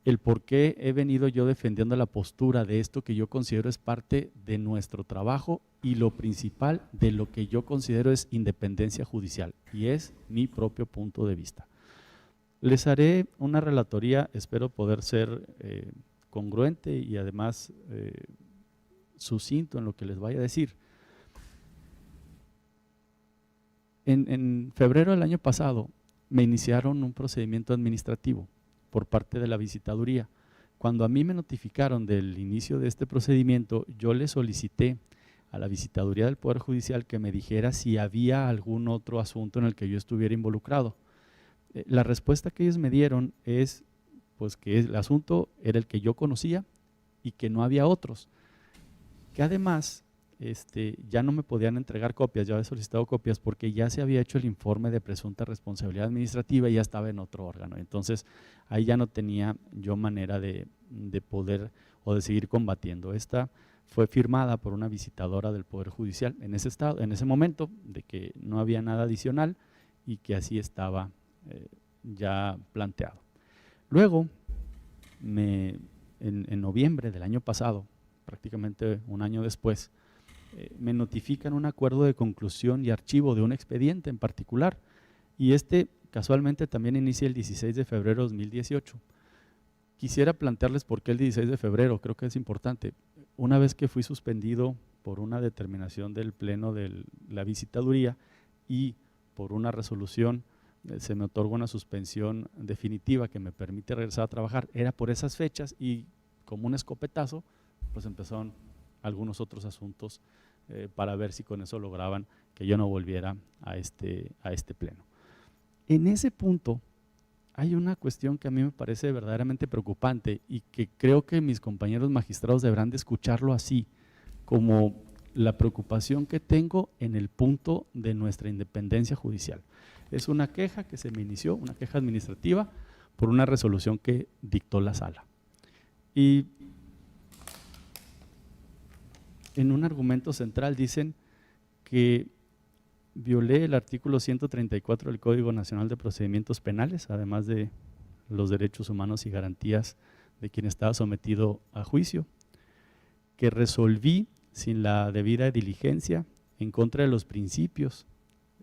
el por qué he venido yo defendiendo la postura de esto que yo considero es parte de nuestro trabajo y lo principal de lo que yo considero es independencia judicial, y es mi propio punto de vista. Les haré una relatoría, espero poder ser congruente y además sucinto en lo que les vaya a decir. En febrero del año pasado me iniciaron un procedimiento administrativo por parte de la visitaduría. Cuando a mí me notificaron del inicio de este procedimiento, yo le solicité a la visitaduría del Poder Judicial que me dijera si había algún otro asunto en el que yo estuviera involucrado. La respuesta que ellos me dieron es pues que el asunto era el que yo conocía y que no había otros, que además ya no me podían entregar copias. Yo había solicitado copias porque ya se había hecho el informe de presunta responsabilidad administrativa y ya estaba en otro órgano. Entonces ahí ya no tenía yo manera de poder o de seguir combatiendo. Esta fue firmada por una visitadora del Poder Judicial en ese estado, en ese momento, de que no había nada adicional y que así estaba ya planteado. Luego, en noviembre del año pasado, prácticamente un año después, me notifican un acuerdo de conclusión y archivo de un expediente en particular, y casualmente también inicia el 16 de febrero de 2018. Quisiera plantearles por qué el 16 de febrero, creo que es importante. Una vez que fui suspendido por una determinación del Pleno de la visitaduría y por una resolución se me otorga una suspensión definitiva que me permite regresar a trabajar, era por esas fechas y como un escopetazo, pues empezaron algunos otros asuntos para ver si con eso lograban que yo no volviera a este Pleno. En ese punto hay una cuestión que a mí me parece verdaderamente preocupante y que creo que mis compañeros magistrados deberán de escucharlo así, como la preocupación que tengo en el punto de nuestra independencia judicial. Es una queja que se me inició, una queja administrativa, por una resolución que dictó la sala. Y en un argumento central dicen que violé el artículo 134 del Código Nacional de Procedimientos Penales, además de los derechos humanos y garantías de quien estaba sometido a juicio, que resolví sin la debida diligencia en contra de los principios.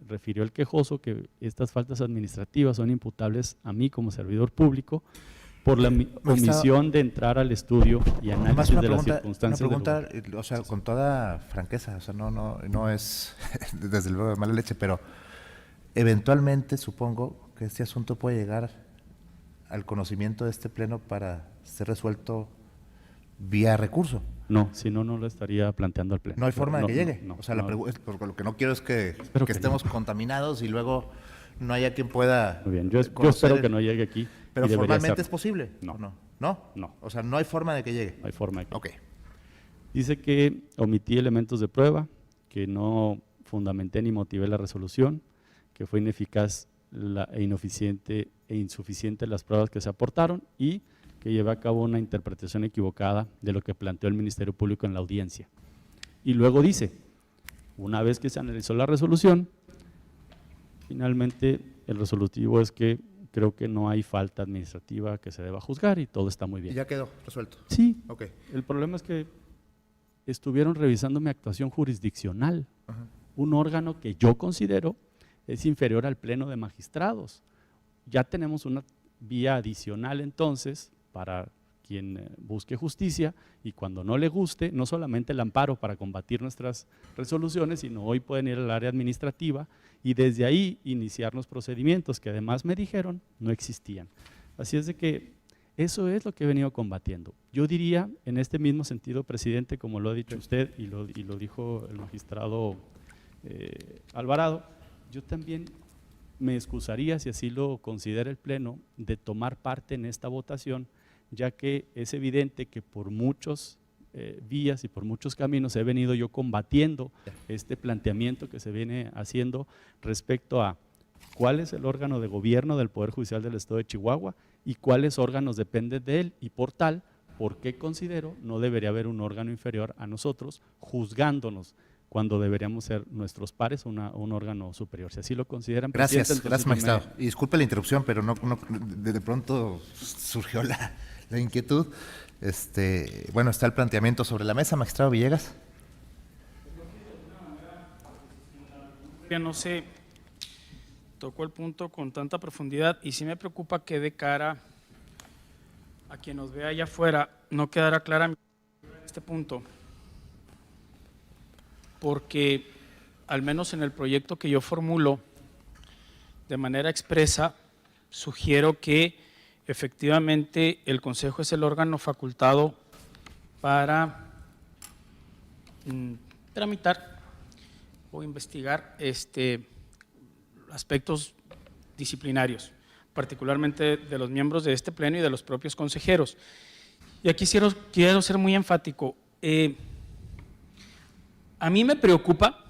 Refirió el quejoso que estas faltas administrativas son imputables a mí como servidor público por la omisión de entrar al estudio y Además, análisis de las circunstancias. Una pregunta, o sea, con toda franqueza, o sea, no es desde luego de mala leche, pero eventualmente supongo que este asunto puede llegar al conocimiento de este pleno para ser resuelto vía recurso. No, si no, no lo estaría planteando al pleno. No hay forma de que llegue. No, o sea, no. porque lo que no quiero es que Espero que estemos no. contaminados y luego no haya quien pueda. Muy bien, yo conocer espero que no llegue aquí. Pero y debería formalmente ser. es posible. No. ¿O no? ¿No? No. O sea, no hay forma de que llegue. No hay forma de que Ok. Dice que omití elementos de prueba, que no fundamenté ni motivé la resolución, que fue ineficaz ineficiente e insuficiente las pruebas que se aportaron y que llevé a cabo una interpretación equivocada de lo que planteó el Ministerio Público en la audiencia. Y luego dice, una vez que se analizó la resolución, finalmente el resolutivo es que creo que no hay falta administrativa que se deba juzgar y todo está muy bien. Y ya quedó resuelto. Sí, Ok. el problema es que estuvieron revisando mi actuación jurisdiccional, Ajá. un órgano que yo considero es inferior al Pleno de Magistrados. Ya tenemos una vía adicional entonces para quien busque justicia y cuando no le guste, no solamente el amparo para combatir nuestras resoluciones, sino hoy pueden ir al área administrativa y desde ahí iniciar los procedimientos que además me dijeron no existían. Así es de que eso es lo que he venido combatiendo. Yo diría, en este mismo sentido, presidente, como lo ha dicho usted y lo dijo el magistrado Alvarado, yo también me excusaría, si así lo considera el Pleno, de tomar parte en esta votación, ya que es evidente que por muchos vías y por muchos caminos he venido yo combatiendo este planteamiento que se viene haciendo respecto a cuál es el órgano de gobierno del Poder Judicial del Estado de Chihuahua y cuáles órganos dependen de él y por tal, ¿por qué considero no debería haber un órgano inferior a nosotros juzgándonos cuando deberíamos ser nuestros pares un órgano superior? Si así lo consideran, Gracias, presidente, gracias, entonces magistrado. Y disculpe la interrupción, pero de pronto surgió la inquietud. Bueno, está el planteamiento sobre la mesa, magistrado Villegas. Ya no se tocó el punto con tanta profundidad y sí me preocupa que de cara a quien nos vea allá afuera no quedará clara este punto, porque al menos en el proyecto que yo formulo de manera expresa sugiero que efectivamente el Consejo es el órgano facultado para tramitar o investigar aspectos disciplinarios, particularmente de los miembros de este pleno y de los propios consejeros. Y aquí quiero ser muy enfático. A mí me preocupa,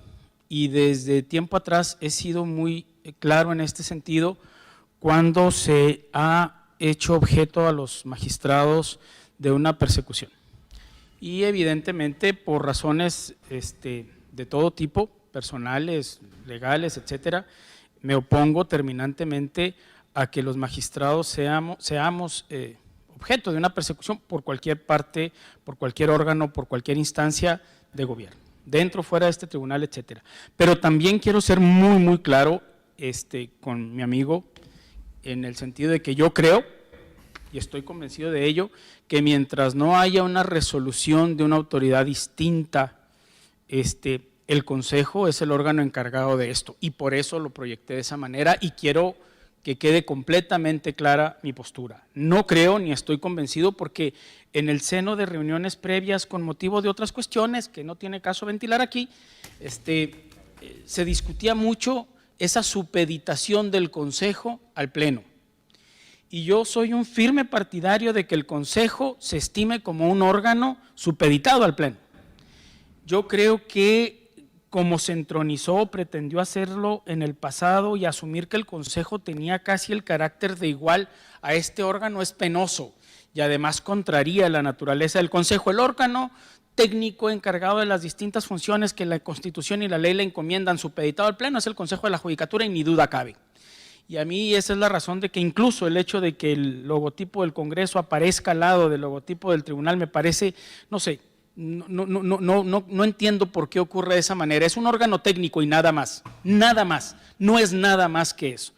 y desde tiempo atrás he sido muy claro en este sentido, cuando se ha hecho objeto a los magistrados de una persecución. Y evidentemente por razones de todo tipo, personales, legales, etcétera, me opongo terminantemente a que los magistrados seamos objeto de una persecución por cualquier parte, por cualquier órgano, por cualquier instancia de gobierno, dentro, fuera de este tribunal, etcétera. Pero también quiero ser muy, muy claro con mi amigo, en el sentido de que yo creo, y estoy convencido de ello, que mientras no haya una resolución de una autoridad distinta, el Consejo es el órgano encargado de esto, y por eso lo proyecté de esa manera, y quiero que quede completamente clara mi postura. No creo ni estoy convencido, porque en el seno de reuniones previas con motivo de otras cuestiones que no tiene caso ventilar aquí, se discutía mucho esa supeditación del Consejo al Pleno. Y yo soy un firme partidario de que el Consejo se estime como un órgano supeditado al Pleno. Yo creo que como se entronizó, pretendió hacerlo en el pasado y asumir que el Consejo tenía casi el carácter de igual a este órgano es penoso y además contraría la naturaleza del Consejo. El órgano técnico encargado de las distintas funciones que la Constitución y la ley le encomiendan supeditado al Pleno es el Consejo de la Judicatura y ni duda cabe. Y a mí esa es la razón de que incluso el hecho de que el logotipo del Congreso aparezca al lado del logotipo del tribunal me parece, no sé, no entiendo por qué ocurre de esa manera. Es un órgano técnico y nada más, no es nada más que eso.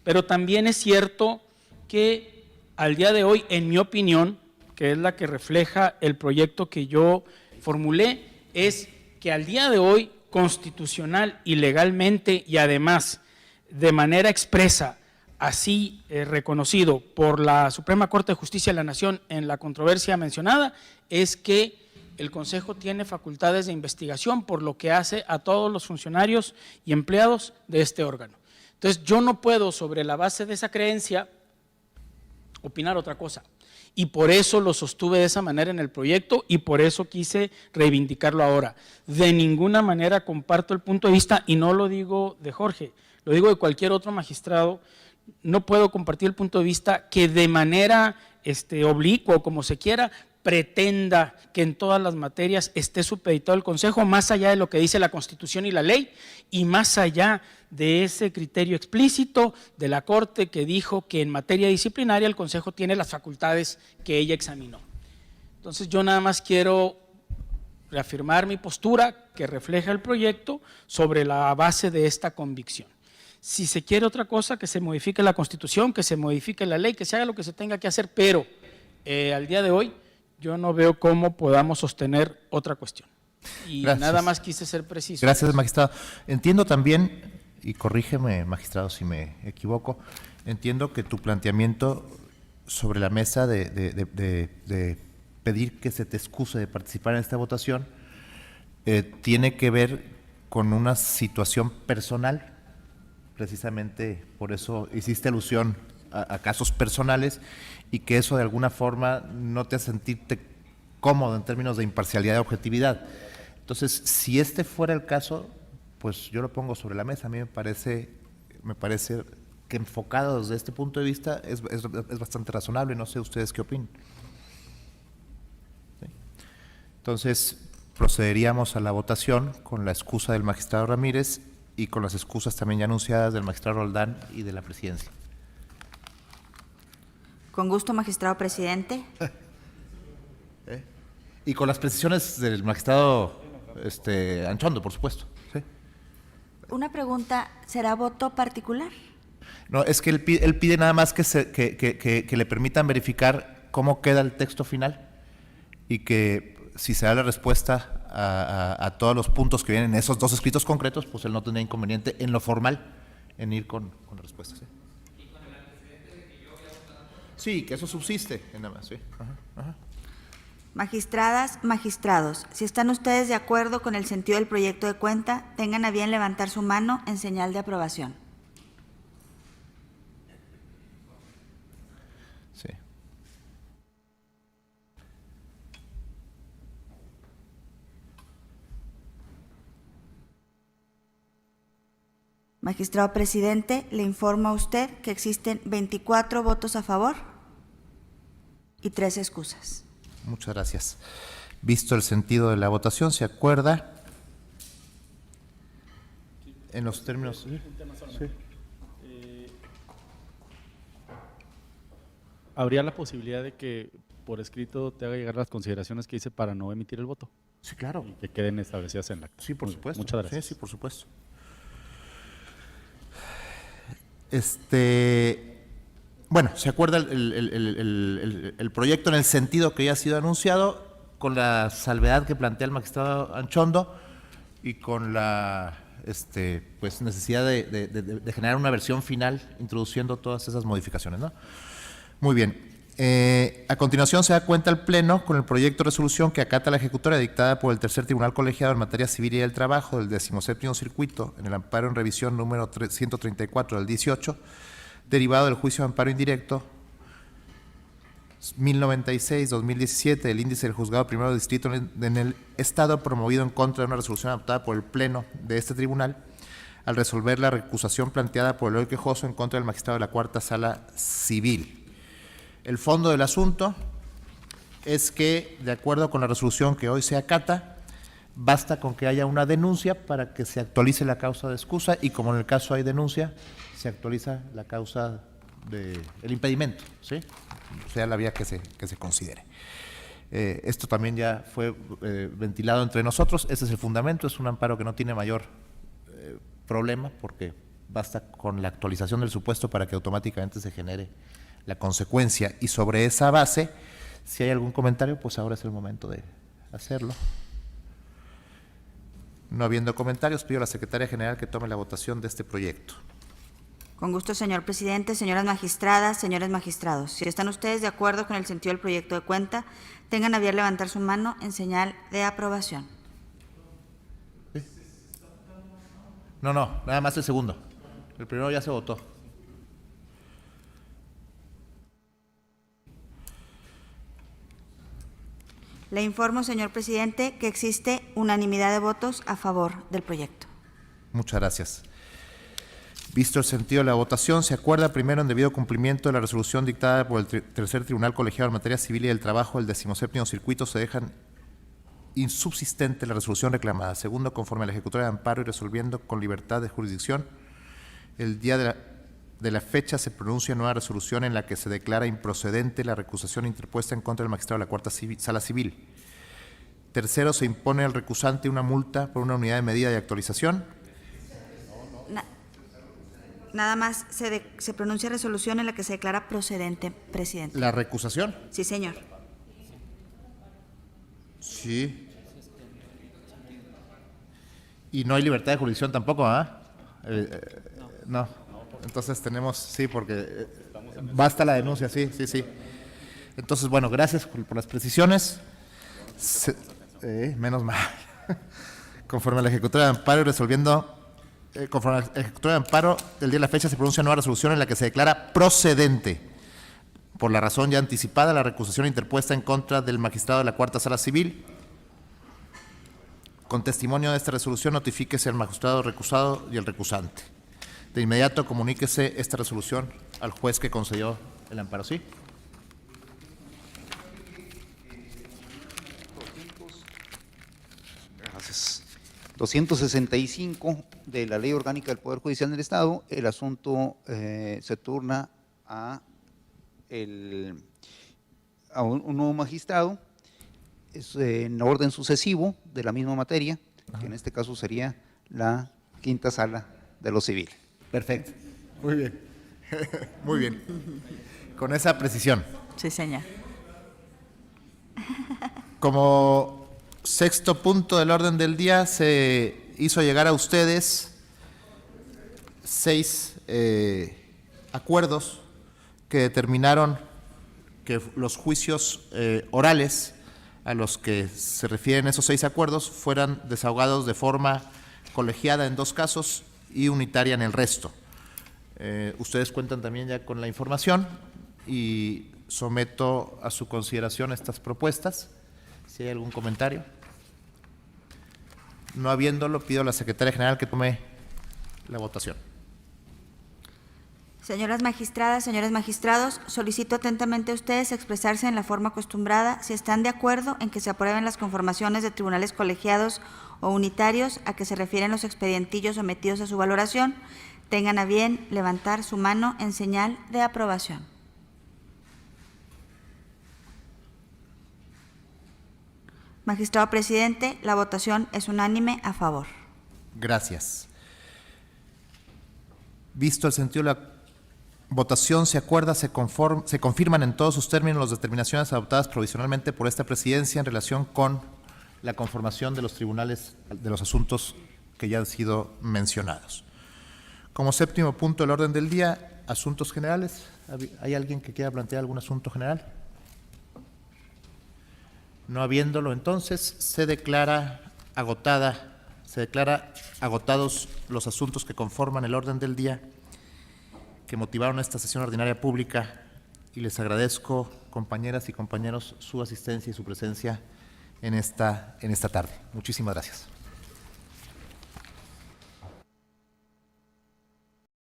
Pero también es cierto que al día de hoy, en mi opinión, que es la que refleja el proyecto que yo formulé, es que al día de hoy, constitucional y legalmente, y además de manera expresa, así reconocido por la Suprema Corte de Justicia de la Nación en la controversia mencionada, es que el Consejo tiene facultades de investigación por lo que hace a todos los funcionarios y empleados de este órgano. Entonces, yo no puedo, sobre la base de esa creencia, opinar otra cosa. Y por eso lo sostuve de esa manera en el proyecto y por eso quise reivindicarlo ahora. De ninguna manera comparto el punto de vista, y no lo digo de Jorge, lo digo de cualquier otro magistrado. No puedo compartir el punto de vista que de manera oblicua o como se quiera, pretenda que en todas las materias esté supeditado el Consejo, más allá de lo que dice la Constitución y la ley, y más allá de ese criterio explícito de la Corte que dijo que en materia disciplinaria el Consejo tiene las facultades que ella examinó. Entonces yo nada más quiero reafirmar mi postura que refleja el proyecto sobre la base de esta convicción. Si se quiere otra cosa, que se modifique la Constitución, que se modifique la ley, que se haga lo que se tenga que hacer, pero al día de hoy yo no veo cómo podamos sostener otra cuestión. Y Gracias. Nada más quise ser preciso. Gracias, magistrado. Entiendo también, y corrígeme, magistrado, si me equivoco, entiendo que tu planteamiento sobre la mesa de pedir que se te excuse de participar en esta votación tiene que ver con una situación personal. Precisamente por eso hiciste alusión a casos personales y que eso de alguna forma no te hace sentirte cómodo en términos de imparcialidad y objetividad. Entonces, si este fuera el caso, pues yo lo pongo sobre la mesa. A mí me parece que enfocado desde este punto de vista es bastante razonable. No sé ustedes qué opinan. ¿Sí? Entonces, procederíamos a la votación con la excusa del magistrado Ramírez y con las excusas también ya anunciadas del magistrado Roldán y de la presidencia. Con gusto, magistrado presidente. Y con las precisiones del magistrado Anchondo, por supuesto. ¿Sí? Una pregunta, ¿será voto particular? No, es que él pide nada más que le permitan verificar cómo queda el texto final y que si se da la respuesta a todos los puntos que vienen en esos dos escritos concretos, pues él no tendría inconveniente en lo formal en ir con la respuesta. ¿Sí? ¿Y con el antecedente de que yo había votado? Sí, que eso subsiste, nada más, sí. Ajá. Magistradas, magistrados, si están ustedes de acuerdo con el sentido del proyecto de cuenta, tengan a bien levantar su mano en señal de aprobación. Sí. Magistrado presidente, le informo a usted que existen 24 votos a favor y 3 excusas. Muchas gracias. Visto el sentido de la votación, ¿se acuerda? En los términos... Sí. ¿Habría la posibilidad de que por escrito te haga llegar las consideraciones que hice para no emitir el voto? Sí, claro. Y que queden establecidas en la acta. Sí, por supuesto. Muchas gracias. Sí, por supuesto. Bueno, ¿se acuerda el proyecto en el sentido que ya ha sido anunciado, con la salvedad que plantea el magistrado Anchondo y con la pues necesidad de generar una versión final introduciendo todas esas modificaciones, ¿no? Muy bien. A continuación se da cuenta el Pleno con el proyecto de resolución que acata la ejecutoria dictada por el Tercer Tribunal Colegiado en materia civil y del trabajo del 17º Circuito en el amparo en revisión número 134 del 18, derivado del juicio de amparo indirecto 1096-2017 del índice del Juzgado Primero de Distrito en el Estado, promovido en contra de una resolución adoptada por el Pleno de este tribunal, al resolver la recusación planteada por el hoy quejoso en contra del magistrado de la Cuarta Sala Civil. El fondo del asunto es que, de acuerdo con la resolución que hoy se acata, basta con que haya una denuncia para que se actualice la causa de excusa y, como en el caso hay denuncia, se actualiza la causa del impedimento, ¿sí? O sea, la vía que se considere. Esto también ya fue ventilado entre nosotros. Ese es el fundamento, es un amparo que no tiene mayor problema porque basta con la actualización del supuesto para que automáticamente se genere la consecuencia. Y sobre esa base, si hay algún comentario, pues ahora es el momento de hacerlo. No habiendo comentarios, pido a la Secretaria General que tome la votación de este proyecto. Con gusto, señor presidente, señoras magistradas, señores magistrados. Si están ustedes de acuerdo con el sentido del proyecto de cuenta, tengan a bien levantar su mano en señal de aprobación. ¿Sí? No, nada más el segundo. El primero ya se votó. Le informo, señor presidente, que existe unanimidad de votos a favor del proyecto. Muchas gracias. Visto el sentido de la votación, se acuerda primero en debido cumplimiento de la resolución dictada por el Tercer Tribunal Colegiado en Materia Civil y del Trabajo del 17º Circuito, se dejan insubsistente la resolución reclamada. Segundo, conforme a la ejecutoria de amparo y resolviendo con libertad de jurisdicción, el día de la fecha se pronuncia nueva resolución en la que se declara improcedente la recusación interpuesta en contra del magistrado de la Cuarta Sala Civil. Tercero, se impone al recusante una multa por una unidad de medida de actualización. Nada más se pronuncia resolución en la que se declara procedente, presidente. ¿La recusación? Sí, señor. Sí. Y no hay libertad de jurisdicción tampoco, ¿ah? No. Entonces tenemos, sí, porque basta la denuncia, sí. Entonces, bueno, gracias por las precisiones. Menos mal. Conforme a la ejecutoria de amparo y resolviendo... conforme a la ejecutoria de amparo, el día de la fecha se pronuncia nueva resolución en la que se declara procedente, por la razón ya anticipada, la recusación interpuesta en contra del magistrado de la Cuarta Sala Civil. Con testimonio de esta resolución, notifíquese al magistrado recusado y al recusante. De inmediato, comuníquese esta resolución al juez que concedió el amparo. ¿Sí? Gracias. 265 de la Ley Orgánica del Poder Judicial del Estado, el asunto se turna a un nuevo magistrado, es en orden sucesivo de la misma materia, que en este caso sería la Quinta Sala de lo Civil. Perfecto. Muy bien. Muy bien. Con esa precisión. Sí, señor. Como sexto punto del orden del día, se hizo llegar a ustedes 6 acuerdos que determinaron que los juicios orales a los que se refieren esos 6 acuerdos fueran desahogados de forma colegiada en 2 casos y unitaria en el resto. Ustedes cuentan también ya con la información y someto a su consideración estas propuestas. Si hay algún comentario. No habiéndolo, pido a la Secretaria General que tome la votación. Señoras magistradas, señores magistrados, solicito atentamente a ustedes expresarse en la forma acostumbrada si están de acuerdo en que se aprueben las conformaciones de tribunales colegiados o unitarios a que se refieren los expedientillos sometidos a su valoración. Tengan a bien levantar su mano en señal de aprobación. Magistrado presidente, la votación es unánime a favor. Gracias. Visto el sentido de la votación, se acuerda, se confirman en todos sus términos las determinaciones adoptadas provisionalmente por esta presidencia en relación con la conformación de los tribunales de los asuntos que ya han sido mencionados. Como séptimo punto del orden del día, asuntos generales. ¿Hay alguien que quiera plantear algún asunto general? No habiéndolo, entonces, se declara agotados los asuntos que conforman el orden del día que motivaron esta sesión ordinaria pública, y les agradezco, compañeras y compañeros, su asistencia y su presencia en esta tarde. Muchísimas gracias.